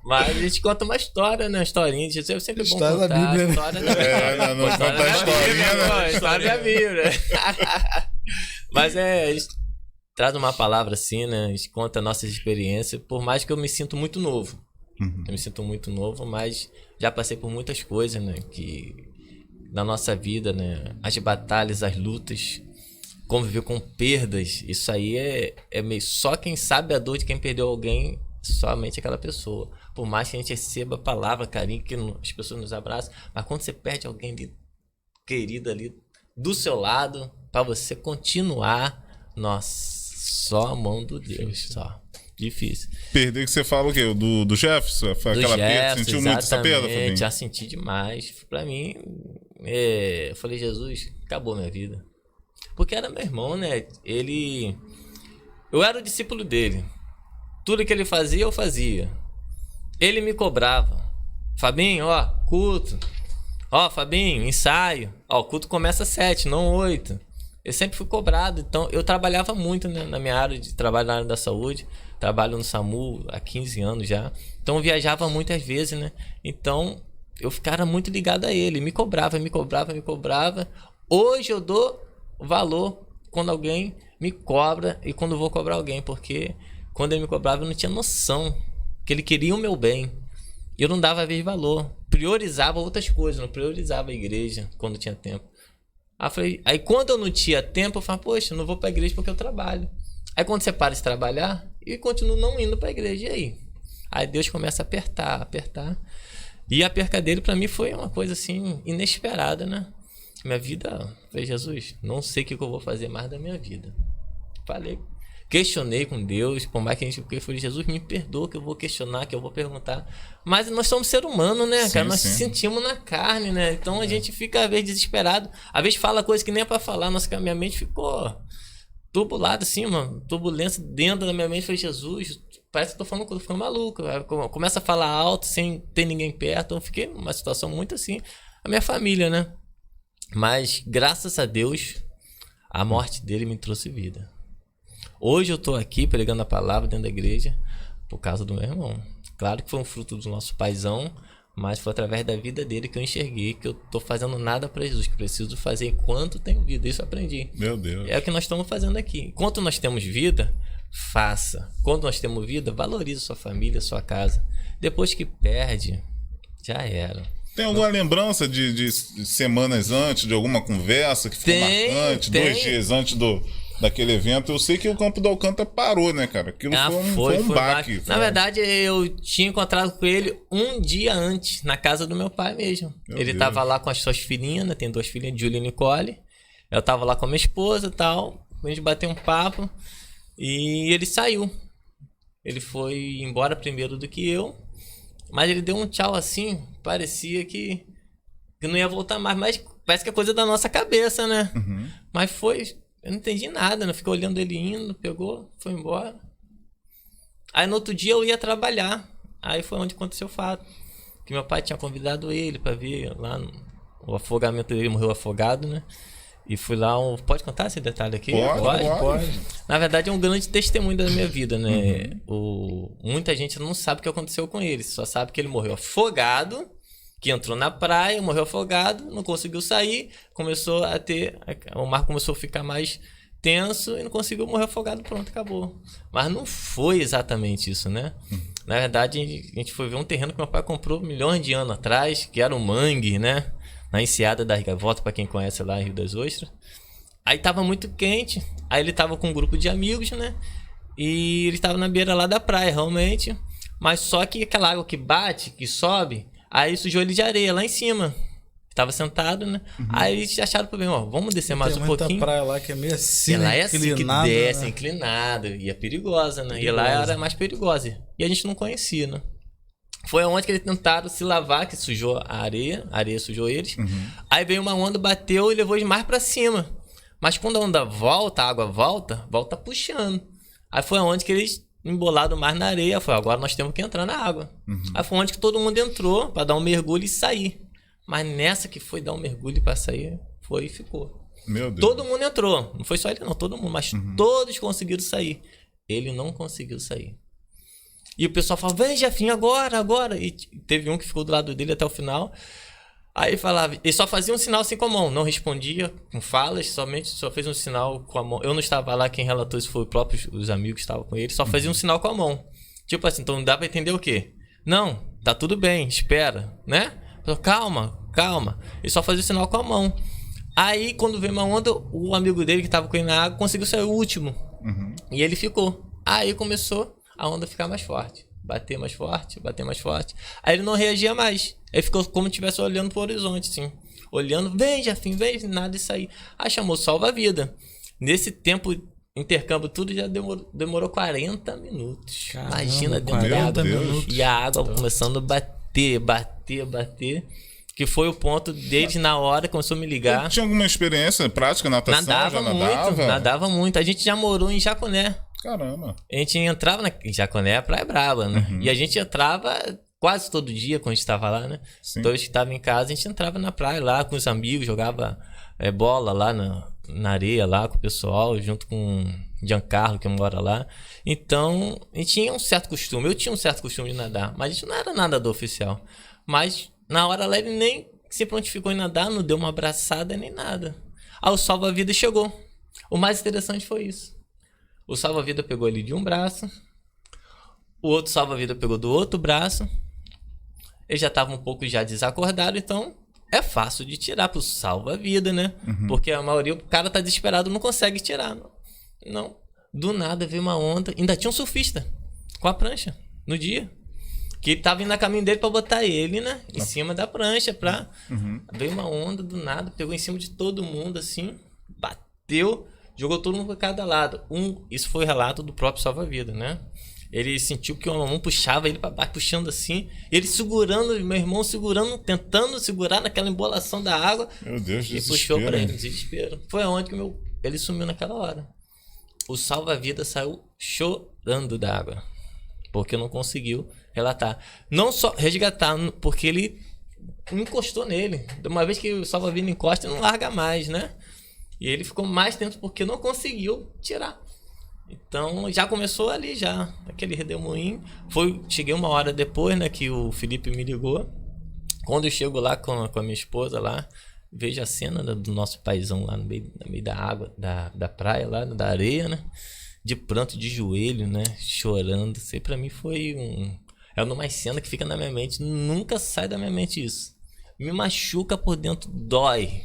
Mas a gente conta uma história, né? Historinha de Jesus. É sempre bom contar. Da Bíblia, né? História da Bíblia. Não conta a historinha, né? História da Bíblia. Mas a gente traz uma palavra assim, né? A gente conta nossas experiências, por mais que eu me sinto muito novo. Eu me sinto muito novo, mas já passei por muitas coisas, né? Que na nossa vida, né? As batalhas, as lutas, conviver com perdas, isso aí é meio... Só quem sabe a dor de quem perdeu alguém, somente aquela pessoa. Por mais que a gente receba a palavra, carinho, que as pessoas nos abraçam, mas quando você perde alguém ali, querido ali do seu lado, para você continuar, nossa, só a mão do Deus, só. Difícil. Perder que você fala o quê? Do Jefferson? Foi aquela perda? Sentiu muito essa perda, Fabinho? Já senti demais. Pra mim, eu falei, Jesus, acabou minha vida. Porque era meu irmão, né? Eu era o discípulo dele. Tudo que ele fazia, eu fazia. Ele me cobrava. Fabinho, ó, culto. Ó, Fabinho, ensaio. Ó, o culto começa às 7, não 8. Eu sempre fui cobrado. Então, eu trabalhava muito, né, na minha área de trabalho, na área da saúde. Trabalho no SAMU há 15 anos já. Então, eu viajava muitas vezes, né? Então, eu ficava muito ligado a ele. Me cobrava. Hoje eu dou valor quando alguém me cobra e quando eu vou cobrar alguém. Porque quando ele me cobrava, eu não tinha noção que ele queria o meu bem. Eu não dava, às vezes, valor. Priorizava outras coisas, não priorizava a igreja quando tinha tempo. Aí quando eu não tinha tempo, eu falava, poxa, eu não vou pra igreja porque eu trabalho. Aí quando você para de trabalhar, e continua não indo pra igreja, e aí? Aí Deus começa a apertar. E a perca dele pra mim foi uma coisa assim, inesperada, né? Minha vida, falei, Jesus, não sei o que eu vou fazer mais da minha vida. Falei, questionei com Deus, por mais que a gente... Porque eu falei, Jesus, me perdoa que eu vou questionar, que eu vou perguntar. Mas nós somos ser humano, né, cara? Nós se sentimos na carne, né? Então a gente fica, às vezes, desesperado. Às vezes fala coisa que nem é pra falar. Minha mente ficou turbulado assim, mano. Turbulência dentro da minha mente. Falei, Jesus, parece que eu tô ficando maluco. Começa a falar alto sem ter ninguém perto. Eu fiquei numa situação muito assim. A minha família, né? Mas, graças a Deus, a morte dele me trouxe vida. Hoje eu tô aqui pregando a palavra dentro da igreja por causa do meu irmão. Claro que foi um fruto do nosso paizão, mas foi através da vida dele que eu enxerguei que eu tô fazendo nada para Jesus, que preciso fazer enquanto tenho vida. Isso eu aprendi. Meu Deus. É o que nós estamos fazendo aqui. Enquanto nós temos vida, faça. Quando nós temos vida, valorize sua família, sua casa. Depois que perde, já era. Tem alguma lembrança de semanas antes, de alguma conversa que ficou marcante, 2 dias antes daquele evento? Eu sei que o Campo do Alcântara parou, né, cara? Aquilo foi um baque. Na verdade, eu tinha encontrado com ele um dia antes, na casa do meu pai mesmo. Ele tava lá com as suas filhinhas, né? Tem 2 filhinhas, Julia e Nicole. Eu tava lá com a minha esposa e tal. A gente bateu um papo e ele saiu. Ele foi embora primeiro do que eu. Mas ele deu um tchau assim, parecia que não ia voltar mais. Mas parece que é coisa da nossa cabeça, né? Uhum. Mas foi... Eu não entendi nada, né? Fiquei olhando ele indo, pegou, foi embora. Aí no outro dia eu ia trabalhar. Aí foi onde aconteceu o fato. Que meu pai tinha convidado ele pra ver lá o afogamento dele, morreu afogado, né? E fui lá, pode contar esse detalhe aqui? Pode. Na verdade é um grande testemunho da minha vida, né? Muita gente não sabe o que aconteceu com ele, só sabe que ele morreu afogado, que entrou na praia, morreu afogado, não conseguiu sair, o mar começou a ficar mais tenso e não conseguiu, morrer afogado, pronto, acabou. Mas não foi exatamente isso, né? Na verdade, a gente foi ver um terreno que meu pai comprou milhões de anos atrás, que era um mangue, né? Na Enseada das Gaivotas, para quem conhece lá em Rio das Ostras. Aí tava muito quente, aí ele tava com um grupo de amigos, né? E ele tava na beira lá da praia, realmente. Mas só que aquela água que bate, que sobe, aí sujou ele de areia lá em cima. Tava sentado, né? Aí eles acharam pro bem, ó, vamos descer mais um pouquinho. Tem muita praia lá que é meio assim, lá é assim que desce, né? inclinado. E é perigosa, né? E lá era mais perigosa. E a gente não conhecia, né? Foi onde que eles tentaram se lavar, que sujou a areia sujou eles. Aí veio uma onda, bateu e levou eles mais pra cima. Mas quando a onda volta, a água volta puxando. Aí foi onde que eles embolaram mais na areia. Foi, agora nós temos que entrar na água. Aí foi onde que todo mundo entrou pra dar um mergulho e sair. Mas nessa que foi dar um mergulho pra sair, foi e ficou. Meu Deus. Todo mundo entrou. Não foi só ele não, todo mundo. Mas todos conseguiram sair. Ele não conseguiu sair. E o pessoal falava, vem Jefinho, agora. E teve um que ficou do lado dele até o final. Aí falava, ele só fazia um sinal assim com a mão, não respondia com falas, só fez um sinal com a mão. Eu não estava lá, quem relatou isso foi os amigos que estavam com ele, só fazia um sinal com a mão. Tipo assim, então não dá pra entender o quê? Não, tá tudo bem, espera, né? Falei, calma. Ele só fazia o sinal com a mão. Aí quando veio uma onda, o amigo dele que estava com ele na água conseguiu sair o último. E ele ficou. Aí começou a onda ficar mais forte. Bater mais forte. Aí ele não reagia mais. Ele ficou como se estivesse olhando pro horizonte, assim. Olhando, vem, Jefinho, vem, nada isso aí. Aí chamou salva-vida. Nesse tempo, intercâmbio, tudo já demorou 40 minutos. Caramba, imagina dentro da água. minutos. E a água começando a bater. Que foi o ponto desde na hora que começou a me ligar. Tinha alguma experiência prática, natação? Nadava muito. A gente já morou em Jaconé. Caramba. A gente entrava em Jaconé, Praia Braba, né? E a gente entrava quase todo dia quando a gente estava lá, né? Sim. Todos que estavam em casa, a gente entrava na praia lá com os amigos, jogava bola lá na areia lá com o pessoal, junto com o Giancarlo, que mora lá. Então, a gente tinha um certo costume. Eu tinha um certo costume de nadar, mas a gente não era nadador oficial. Mas na hora lá ele nem se prontificou em nadar, não deu uma abraçada nem nada. Aí o salva-vida chegou. O mais interessante foi isso. O salva-vida pegou ele de um braço, o outro salva-vida pegou do outro braço. Ele já estava um pouco já desacordado, então é fácil de tirar pro salva-vida, né? Porque a maioria, o cara tá desesperado, não consegue tirar. Não. Do nada veio uma onda, ainda tinha um surfista com a prancha no dia. Que ele tava indo a caminho dele pra botar ele, né? Em cima da prancha pra... Veio uma onda do nada, pegou em cima de todo mundo, assim, bateu... Jogou todo mundo para cada lado. Isso foi o relato do próprio salva-vida, né? Ele sentiu que o mamão puxava ele para baixo, puxando assim. Ele segurando, meu irmão segurando, tentando segurar naquela embolação da água. Meu Deus, e puxou para ele, desespero. Foi onde que ele sumiu naquela hora. o salva-vida saiu chorando da água, porque não conseguiu relatar. Não só resgatar, porque ele encostou nele. De uma vez que o salva-vida encosta, não larga mais, né? E ele ficou mais tempo porque não conseguiu tirar. Então já começou ali, já aquele redemoinho. Cheguei uma hora depois, né, que o Felipe me ligou. Quando eu chego lá com a minha esposa lá, vejo a cena do nosso paizão lá no meio da água, da praia lá, da areia, né? De pranto, de joelho, né? Chorando. Isso aí pra mim foi é uma cena que fica na minha mente. Nunca sai da minha mente isso. Me machuca por dentro, dói.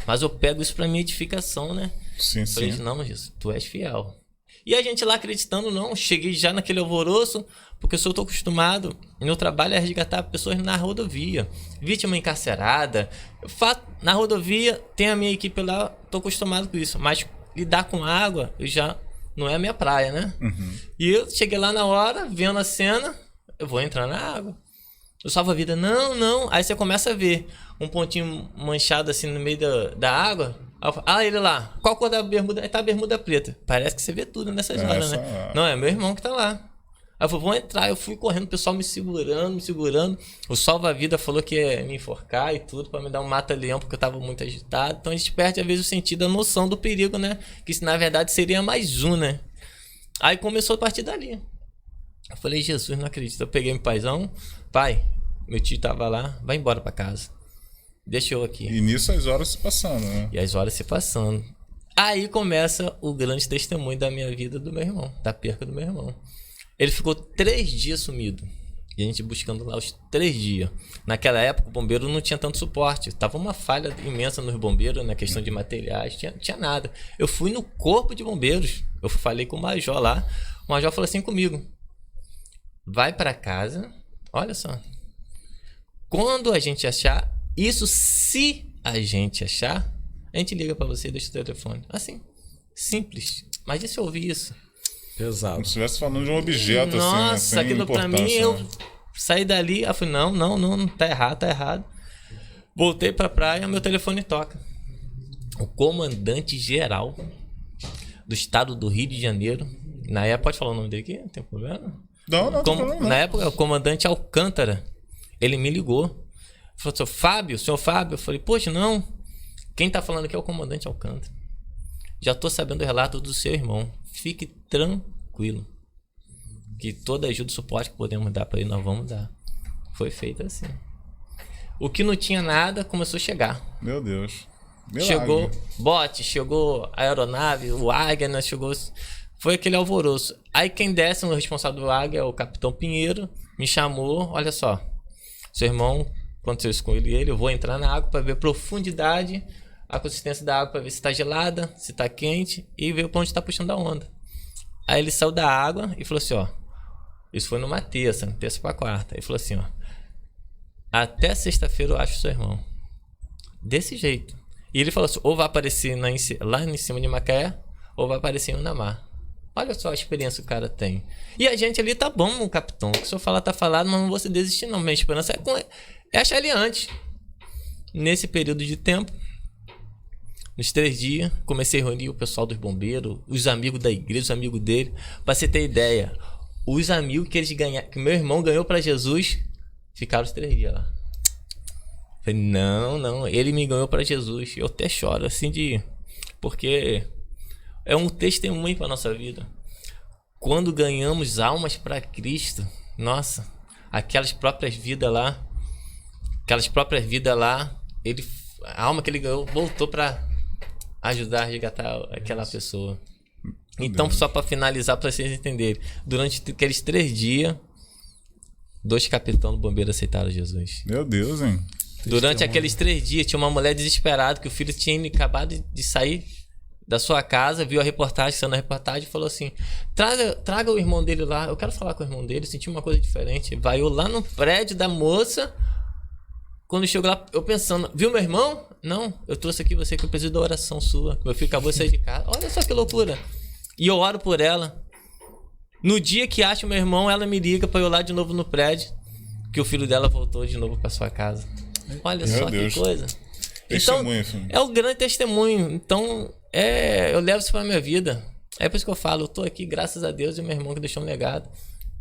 Mas eu pego isso pra minha edificação, né? Sim, Falei, sim. não, Jesus, tu és fiel. E a gente lá acreditando, não. Cheguei já naquele alvoroço, porque eu tô acostumado. Meu trabalho é resgatar pessoas na rodovia. Vítima encarcerada. Na rodovia, tem a minha equipe lá, tô acostumado com isso. Mas lidar com água, eu já não é a minha praia, né? Uhum. E eu cheguei lá na hora, vendo a cena, eu vou entrar na água. O salva-vida, não. Aí você começa a ver um pontinho manchado assim no meio da água. Ele lá, qual cor da bermuda? Aí tá a bermuda preta. Parece que você vê tudo nessas horas, né? Não, é meu irmão que tá lá. Aí eu falei, vou entrar. Eu fui correndo, o pessoal me segurando. O salva-vida falou que ia me enforcar e tudo, pra me dar um mata-leão, porque eu tava muito agitado. Então a gente perde, às vezes, o sentido, a noção do perigo, né? Que isso, na verdade, seria mais um, né? Aí começou a partir dali. Eu falei, Jesus, não acredito. Eu peguei meu paizão. Pai, meu tio tava lá, vai embora pra casa. Deixa eu aqui. E nisso as horas se passando, né? E as horas se passando. Aí começa o grande testemunho da minha vida do meu irmão, da perca do meu irmão. Ele ficou 3 dias sumido. E a gente buscando lá os 3 dias. Naquela época o bombeiro não tinha tanto suporte. Tava uma falha imensa nos bombeiros, na questão de materiais, tinha nada. Eu fui no corpo de bombeiros. Eu falei com o major lá. O major falou assim comigo: vai pra casa, olha só. Quando a gente achar, isso se a gente achar, a gente liga pra você e deixa o telefone. Assim, simples. Mas e se eu ouvir isso? Pesado. Como se estivesse falando de um objeto, Nossa, assim, né? Sem aquilo pra mim, importância, eu né? saí dali, eu falei, não, tá errado. Voltei pra praia, meu telefone toca. O comandante geral do estado do Rio de Janeiro, na época, pode falar o nome dele aqui? Não tem problema? Não, tem problema, não. Na época, o comandante Alcântara, ele me ligou. Falou, senhor Fábio? Eu falei, poxa, não. Quem tá falando aqui é o comandante Alcântara. Já tô sabendo o relato do seu irmão. Fique tranquilo. Que toda ajuda e suporte que podemos dar pra ele, nós vamos dar. Foi feito assim. O que não tinha nada, começou a chegar. Meu Deus. Milagre. Chegou bote, chegou aeronave, o Águia, né? Chegou... Foi aquele alvoroço. Aí quem desce, o responsável do Águia, o capitão Pinheiro, me chamou, olha só. Seu irmão, aconteceu isso com ele, eu vou entrar na água para ver a profundidade, a consistência da água, para ver se está gelada, se está quente e ver para onde está puxando a onda. Aí ele saiu da água e falou assim, ó, isso foi numa terça para quarta. Ele falou assim, ó, até sexta-feira eu acho seu irmão. Desse jeito. E ele falou assim, ou vai aparecer lá em cima de Macaé, ou vai aparecer em Unamar. Olha só a experiência que o cara tem. E a gente ali tá bom, capitão. O que o senhor falar tá falado, mas não vou se desistir não. Minha esperança é achar ele antes. Nesse período de tempo, nos 3 dias, comecei a reunir o pessoal dos bombeiros, os amigos da igreja, os amigos dele. Pra você ter ideia, os amigos que eles ganharam, que meu irmão ganhou pra Jesus, ficaram os 3 dias lá. Falei, não, ele me ganhou pra Jesus. Eu até choro assim porque é um testemunho para nossa vida. Quando ganhamos almas para Cristo, nossa, aquelas próprias vidas lá, a alma que ele ganhou voltou para ajudar a resgatar aquela pessoa. Então, só para finalizar, para vocês entenderem, durante aqueles 3 dias, 2 capitães do bombeiro aceitaram Jesus. Meu Deus, hein? Durante aqueles 3 dias, tinha uma mulher desesperada que o filho tinha acabado de sair da sua casa, viu a reportagem, saiu na reportagem e falou assim, traga o irmão dele lá, eu quero falar com o irmão dele, senti uma coisa diferente. Vaiou lá no prédio da moça. Quando chegou lá, eu pensando, viu meu irmão? Não, eu trouxe aqui você que eu preciso da oração sua. Meu filho acabou de sair de casa. Olha só que loucura. E eu oro por ela. No dia que acho meu irmão, ela me liga pra eu ir lá de novo no prédio, que o filho dela voltou de novo pra sua casa. Olha só que coisa. Então, é o grande testemunho. Então, eu levo isso pra minha vida. É por isso que eu falo, eu tô aqui graças a Deus e meu irmão que deixou um legado.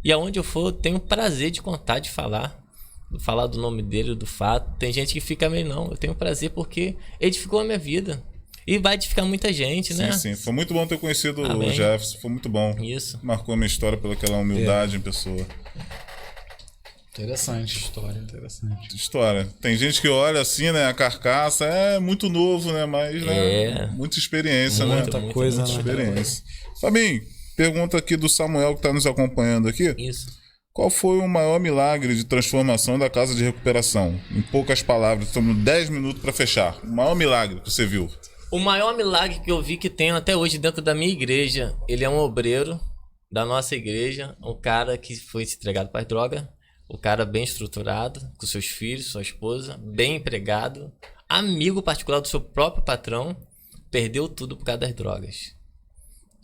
E aonde eu for, eu tenho prazer de contar, de falar do nome dele, do fato. Tem gente que fica meio não, eu tenho prazer porque edificou a minha vida. E vai edificar muita gente, né? Sim. Foi muito bom ter conhecido Amém. o Jefferson, foi muito bom. Isso. Marcou a minha história pelaquela humildade em pessoa. Interessante. História. Tem gente que olha assim, né? A carcaça é muito novo, né? Mas, né? Muita experiência, Muita né? coisa, Muita né? experiência. Fabinho, pergunta aqui do Samuel que está nos acompanhando aqui. Isso. Qual foi o maior milagre de transformação da casa de recuperação? Em poucas palavras, estamos 10 minutos para fechar. O maior milagre que você viu? O maior milagre que eu vi que tem até hoje dentro da minha igreja, ele é um obreiro da nossa igreja, um cara que foi se entregado para as drogas, o cara bem estruturado, com seus filhos, sua esposa, bem empregado, amigo particular do seu próprio patrão, perdeu tudo por causa das drogas.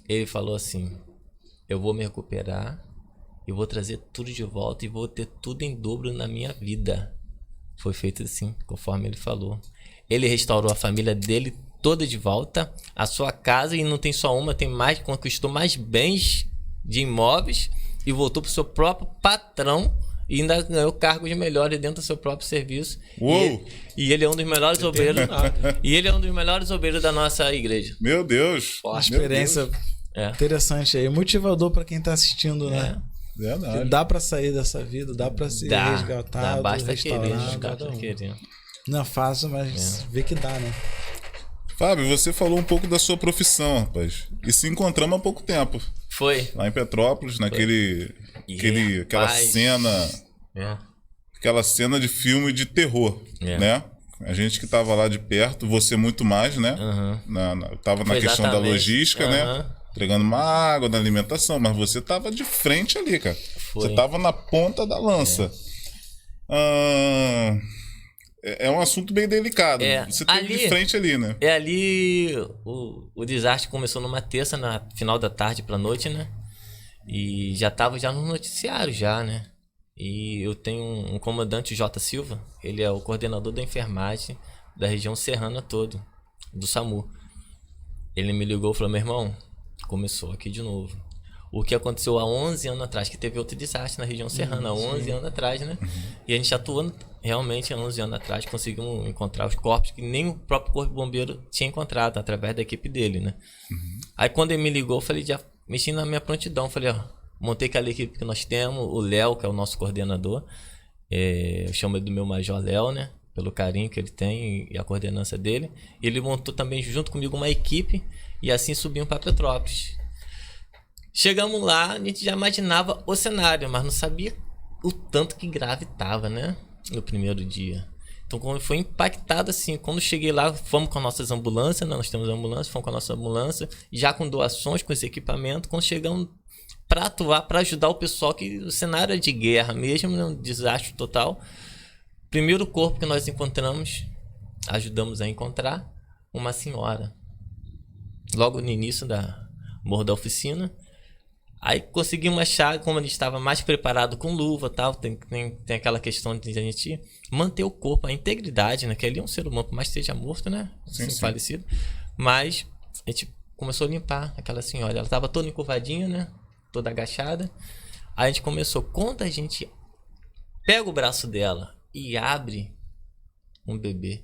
Ele falou assim, eu vou me recuperar, eu vou trazer tudo de volta e vou ter tudo em dobro na minha vida. Foi feito assim, conforme ele falou. Ele restaurou a família dele toda de volta, a sua casa, e não tem só uma, tem mais, conquistou mais bens de imóveis e voltou para o seu próprio patrão e ainda ganhou cargos melhores dentro do seu próprio serviço. Uou! E ele é um dos melhores obreiros. E ele é um dos melhores obreiros da nossa igreja. Meu Deus! Uma experiência interessante aí, motivador para quem tá assistindo, né? Verdade. Dá para sair dessa vida, dá para ser resgatado, basta querer, restaurado. basta querer. Não é fácil, mas vê que dá, né? Fábio, você falou um pouco da sua profissão, rapaz. E se encontramos há pouco tempo. Foi. Lá em Petrópolis, aquela cena. Aquela cena de filme de terror, né? A gente que tava lá de perto, você muito mais, né? Tava na questão da logística, né? Entregando uma água, da alimentação, mas você tava de frente ali, cara. Foi. Você tava na ponta da lança. É um assunto bem delicado. Você teve de frente ali, né? Ali o desastre começou numa terça, na final da tarde pra noite, né? E já tava no noticiário já, né? E eu tenho um comandante, J. Silva, ele é o coordenador da enfermagem da região serrana toda, do SAMU. Ele me ligou e falou, meu irmão, começou aqui de novo. O que aconteceu há 11 anos atrás, que teve outro desastre na região serrana, há 11 anos atrás, né? E a gente atuando realmente há 11 anos atrás, conseguimos encontrar os corpos que nem o próprio Corpo de Bombeiro tinha encontrado, através da equipe dele, né? Aí quando ele me ligou, eu falei, já mexi na minha prontidão, falei, montei aquela equipe que nós temos, o Léo, que é o nosso coordenador, eu chamo ele do meu Major Léo, né? Pelo carinho que ele tem e a coordenância dele. Ele montou também junto comigo uma equipe e assim subimos para Petrópolis. Chegamos lá, a gente já imaginava o cenário, mas não sabia o tanto que grave estava, né? No primeiro dia. Então, como foi impactado assim, quando cheguei lá, fomos com as nossas ambulâncias, né? Nós temos ambulância, fomos com a nossa ambulância, já com doações, com esse equipamento. Quando chegamos para atuar, para ajudar o pessoal, que o cenário é de guerra mesmo, né? Um desastre total. Primeiro corpo que nós encontramos, ajudamos a encontrar, uma senhora. Logo no início da Morro da Oficina. Aí conseguimos achar, como a gente estava mais preparado com luva e tal, tem aquela questão de a gente manter o corpo, a integridade, né? Que ali é um ser humano, por mais que esteja morto, né? Sim. Falecido. Mas a gente começou a limpar aquela senhora. Ela estava toda encurvadinha, né? Toda agachada. Aí a gente começou, quando a gente pega o braço dela e abre um bebê,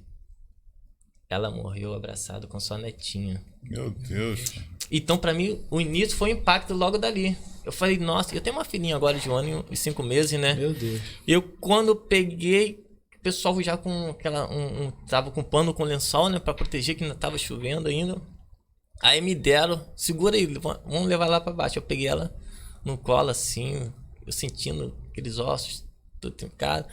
ela morreu abraçada com sua netinha. Meu Deus. Então, pra mim, o início foi um impacto logo dali. Eu falei, nossa, eu tenho uma filhinha agora de 1 ano e 5 meses, né? Meu Deus. Eu, quando peguei, o pessoal já com aquela... tava com pano com lençol, né? Pra proteger, que ainda tava chovendo ainda. Aí me deram, segura aí, vamos levar lá pra baixo. Eu peguei ela no colo, assim, eu sentindo aqueles ossos, tudo trincado.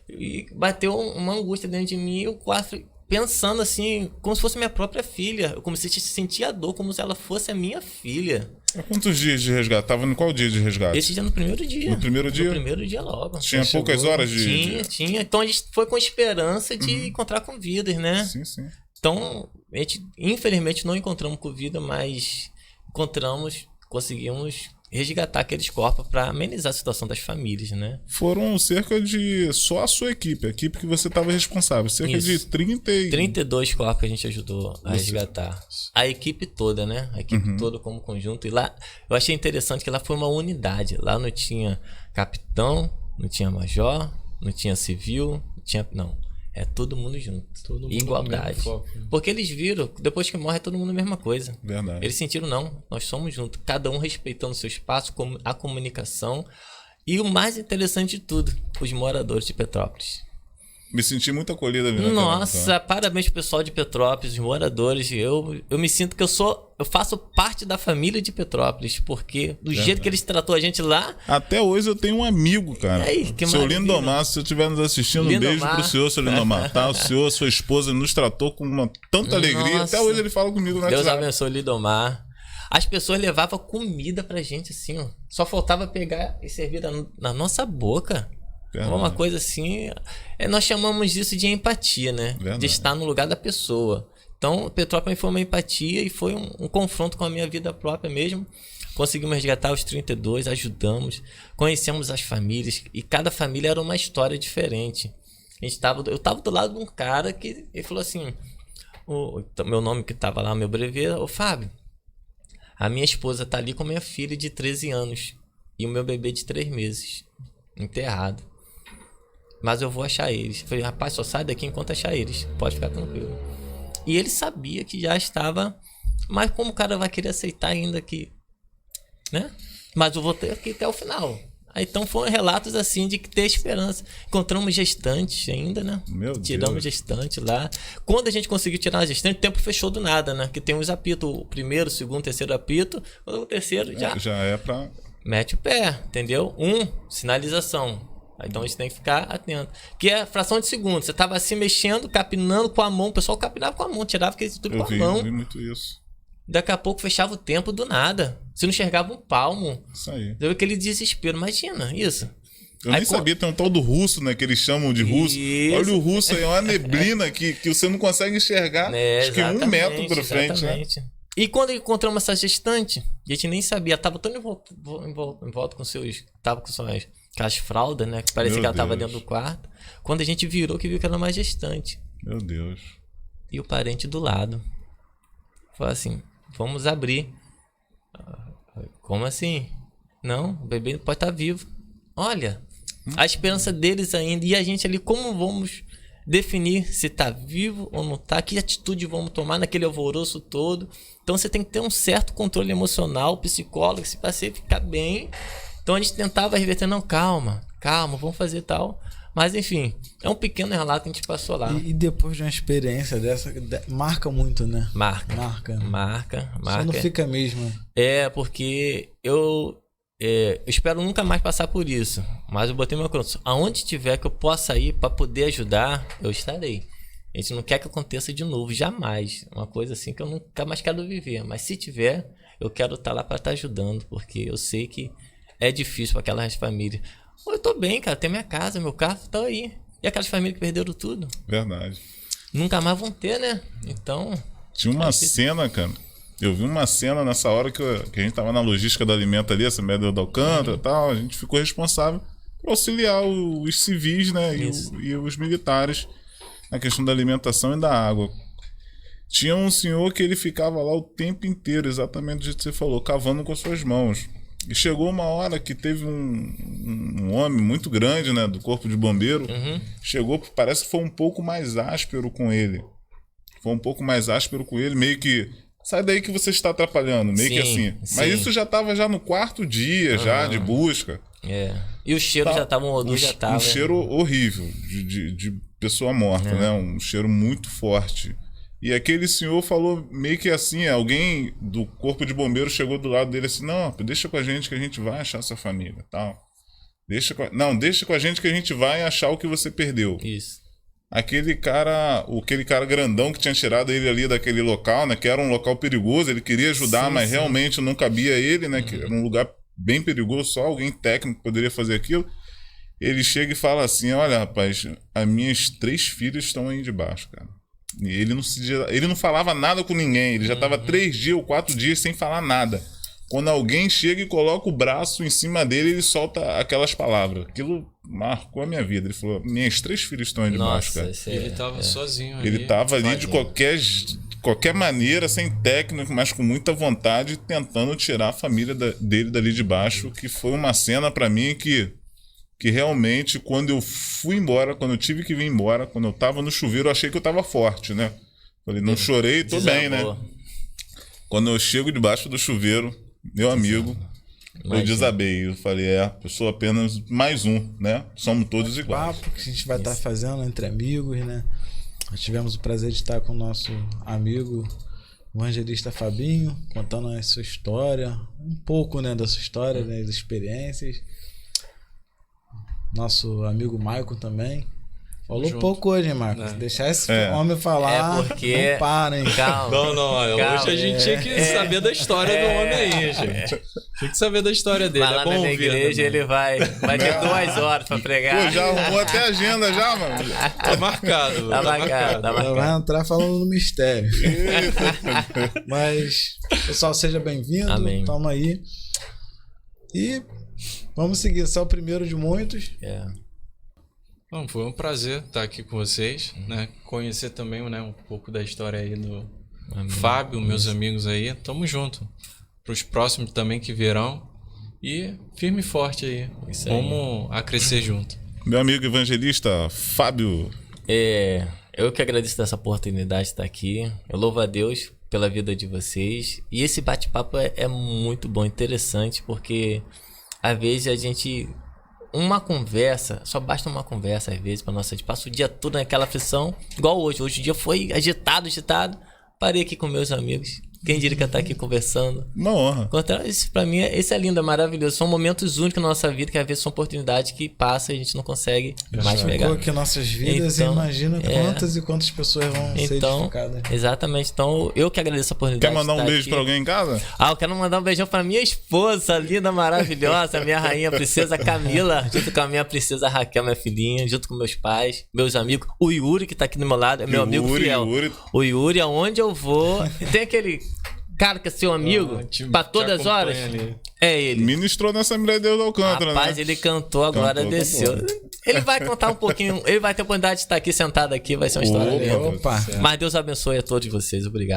E bateu uma angústia dentro de mim, eu quase... pensando assim, como se fosse minha própria filha. Eu comecei a sentir a dor como se ela fosse a minha filha. Há quantos dias de resgate? Tava no qual dia de resgate? Esse dia no primeiro dia. No primeiro dia? No primeiro dia logo. Tinha poucas horas de... Tinha. Então a gente foi com esperança de encontrar com vidas, né? Sim. Então, a gente infelizmente não encontramos com vida, mas conseguimos resgatar aqueles corpos para amenizar a situação das famílias, né? Foram cerca de... Só a sua equipe, a equipe que você estava responsável. Cerca Isso. de 32 corpos que a gente ajudou a resgatar. A equipe toda, né? A equipe toda como conjunto. E lá, eu achei interessante que lá foi uma unidade. Lá não tinha capitão, não tinha major, não tinha civil, não tinha... Não. É todo mundo junto. Todo mundo Igualdade. no mesmo foco, né? Porque eles viram, depois que morre é todo mundo a mesma coisa. Verdade. Eles sentiram, não, nós somos juntos. Cada um respeitando o seu espaço, a comunicação. E o mais interessante de tudo, os moradores de Petrópolis. Me senti muito acolhido ali naquela Nossa, época. parabéns pro pessoal de Petrópolis, os moradores. Eu me sinto que eu faço parte da família de Petrópolis, porque do jeito que eles tratou a gente lá. Até hoje eu tenho um amigo, cara. E aí, que seu maravilha. Lindomar, se você estiver nos assistindo, um Lindomar. beijo pro senhor, seu Lindomar, tá? O senhor, sua esposa, nos tratou com uma tanta alegria. Nossa. Até hoje ele fala comigo no Deus WhatsApp. abençoe Lidomar. As pessoas levavam comida pra gente, assim, ó. Só faltava pegar e servir na nossa boca. Verdade. Uma coisa assim. Nós chamamos isso de empatia, né? Verdade. De estar no lugar da pessoa. Então, Petrópolis foi uma empatia e foi um confronto com a minha vida própria mesmo. Conseguimos resgatar os 32, ajudamos, conhecemos as famílias e cada família era uma história diferente. Eu estava do lado de um cara que ele falou assim: meu nome que estava lá, meu brevê, ô Fábio, a minha esposa tá ali com a minha filha de 13 anos e o meu bebê de 3 meses, enterrado. Mas eu vou achar eles. Eu falei, rapaz, só sai daqui enquanto achar eles. Pode ficar tranquilo. E ele sabia que já estava... Mas como o cara vai querer aceitar ainda que... Né? Mas eu vou ter aqui até o final. Aí, então foram relatos assim de que ter esperança. Encontramos gestantes ainda, né? Meu Tiramos Deus. gestante lá. Quando a gente conseguiu tirar a gestante, o tempo fechou do nada, né? Que tem uns apitos. O primeiro, o segundo, o terceiro apito. O terceiro já... Já é pra... Mete o pé, entendeu? Sinalização. Então a gente tem que ficar atento. Que é fração de segundo. Você tava assim mexendo, capinando com a mão. O pessoal capinava com a mão, tirava aquele tudo com a mão. Eu vi muito isso. Daqui a pouco fechava o tempo do nada. Você não enxergava um palmo. Isso aí. Deu aquele desespero. Imagina isso. Eu nem sabia, tem um tal do russo, né? Que eles chamam de russo. Isso. Olha o russo aí, é uma neblina que você não consegue enxergar. Acho que 1 metro pra frente, né? E quando encontramos essa gestante, a gente nem sabia. Tava tão em volta com seus... Tava com as fraldas, né? Que parecia Meu que ela tava Deus. dentro do quarto. Quando a gente virou, que viu que era uma gestante. Meu Deus. E o parente do lado. Falou assim, vamos abrir. Como assim? Não, o bebê pode estar vivo. Olha, a esperança deles ainda. E a gente ali, como vamos definir se está vivo ou não está? Que atitude vamos tomar naquele alvoroço todo? Então você tem que ter um certo controle emocional, psicólogo, se para você ficar bem. Então a gente tentava reverter, não, calma, vamos fazer tal. Mas enfim, é um pequeno relato que a gente passou lá. E depois de uma experiência dessa, marca muito, né? Marca. Só não fica mesmo. Porque eu espero nunca mais passar por isso. Mas eu botei meu coração. Aonde tiver que eu possa ir para poder ajudar, eu estarei. A gente não quer que aconteça de novo, jamais. Uma coisa assim que eu nunca mais quero viver. Mas se tiver, eu quero estar lá para estar ajudando. Porque eu sei que é difícil para aquelas famílias. Eu tô bem, cara. Tem minha casa, meu carro, tá aí. E aquelas famílias que perderam tudo? Verdade. Nunca mais vão ter, né? Então... Tinha uma cena, cara. Eu vi uma cena nessa hora que a gente tava na logística do alimento ali, essa merda do Alcântara e tal. A gente ficou responsável por auxiliar os civis, né? E os militares na questão da alimentação e da água. Tinha um senhor que ele ficava lá o tempo inteiro, exatamente do jeito que você falou, cavando com as suas mãos. E chegou uma hora que teve um homem muito grande, né, do corpo de bombeiro, chegou, parece que foi um pouco mais áspero com ele. Meio que, sai daí que você está atrapalhando, meio que assim. Mas isso já estava já no 4º dia já de busca. E o cheiro já estava, um cheiro horrível de pessoa morta, né, um cheiro muito forte. E aquele senhor falou meio que assim, alguém do corpo de bombeiro chegou do lado dele assim, não, deixa com a gente que a gente vai achar sua família, tal. Deixa com a gente que a gente vai achar o que você perdeu. Isso. Aquele cara grandão que tinha tirado ele ali daquele local, né, que era um local perigoso, ele queria ajudar, mas realmente não cabia a ele, né, que era um lugar bem perigoso, só alguém técnico poderia fazer aquilo. Ele chega e fala assim, olha, rapaz, as minhas 3 filhas estão aí debaixo, cara. Ele não falava nada com ninguém. Ele já estava 3 dias ou 4 dias sem falar nada. quando alguém chega e coloca o braço em cima dele, ele solta aquelas palavras. Aquilo marcou a minha vida. Ele falou, minhas 3 filhas estão aí debaixo, cara. Ele tava sozinho ali. Ele tava ali de qualquer maneira, sem técnico, mas com muita vontade, tentando tirar a família dele dali de baixo, que foi uma cena pra mim que realmente, quando eu fui embora, quando eu tive que vir embora, quando eu tava no chuveiro, eu achei que eu tava forte, né? Falei, não chorei, tô bem, né? Quando eu chego debaixo do chuveiro, meu amigo, eu desabei. Eu falei, eu sou apenas mais um, né? Somos todos iguais. Papo que a gente vai estar fazendo entre amigos, né? Nós tivemos o prazer de estar com o nosso amigo, o evangelista Fabinho, contando a sua história, um pouco, né, da sua história, né, das experiências. Nosso amigo Maicon também. Falou pouco hoje, hein, Marcos? Deixar esse homem falar, porque... não para, hein? Calma. Calma. Hoje a gente tinha que saber da história do homem aí, gente. Tinha que saber da história dele. Vai lá bom na minha ouvir, igreja, né, ele vai ter 2 horas pra pregar. Pô, já arrumou até a agenda já, mano. Tá marcado. Tá marcado. Ela vai entrar falando no mistério. Mas, pessoal, seja bem-vindo. Amém. Tamo aí. E vamos seguir. Só o primeiro de muitos. Bom, foi um prazer estar aqui com vocês, né? Conhecer também, né, um pouco da história aí do Fábio, meus amigos aí. Tamo junto. Para os próximos também que virão. E firme e forte aí. Vamos a crescer junto. Meu amigo evangelista Fábio. Eu que agradeço dessa oportunidade de estar aqui. Eu louvo a Deus pela vida de vocês. E esse bate-papo é muito bom, interessante, porque às vezes a gente... Uma conversa, só basta uma conversa às vezes pra nossa gente. Passa o dia todo naquela aflição, igual hoje. Hoje o dia foi agitado. Parei aqui com meus amigos. Quem diria que eu tá aqui conversando. Uma honra. Isso pra mim, esse é lindo, é maravilhoso. São momentos únicos na nossa vida, que às vezes são oportunidades que passam e a gente não consegue mais pegar. Aqui nossas vidas, então, imagina quantas e quantas pessoas vão ser edificadas. Exatamente. Então, eu que agradeço a oportunidade. Quer mandar um beijo aqui. Pra alguém em casa? Eu quero mandar um beijão pra minha esposa, linda, maravilhosa, minha rainha princesa Camila, junto com a minha princesa Raquel, minha filhinha, junto com meus pais, meus amigos. O Yuri, que tá aqui do meu lado, é meu amigo fiel. O Yuri, aonde eu vou... Tem aquele... cara que é seu amigo, pra todas as horas, é ele. Ministrou nessa Assembleia de Deus do Alcântara, rapaz, né? Ele cantou, agora desceu. Ele vai contar um pouquinho, ele vai ter a oportunidade de estar aqui, sentado aqui, vai ser uma história linda. Mas Deus abençoe a todos vocês, obrigado.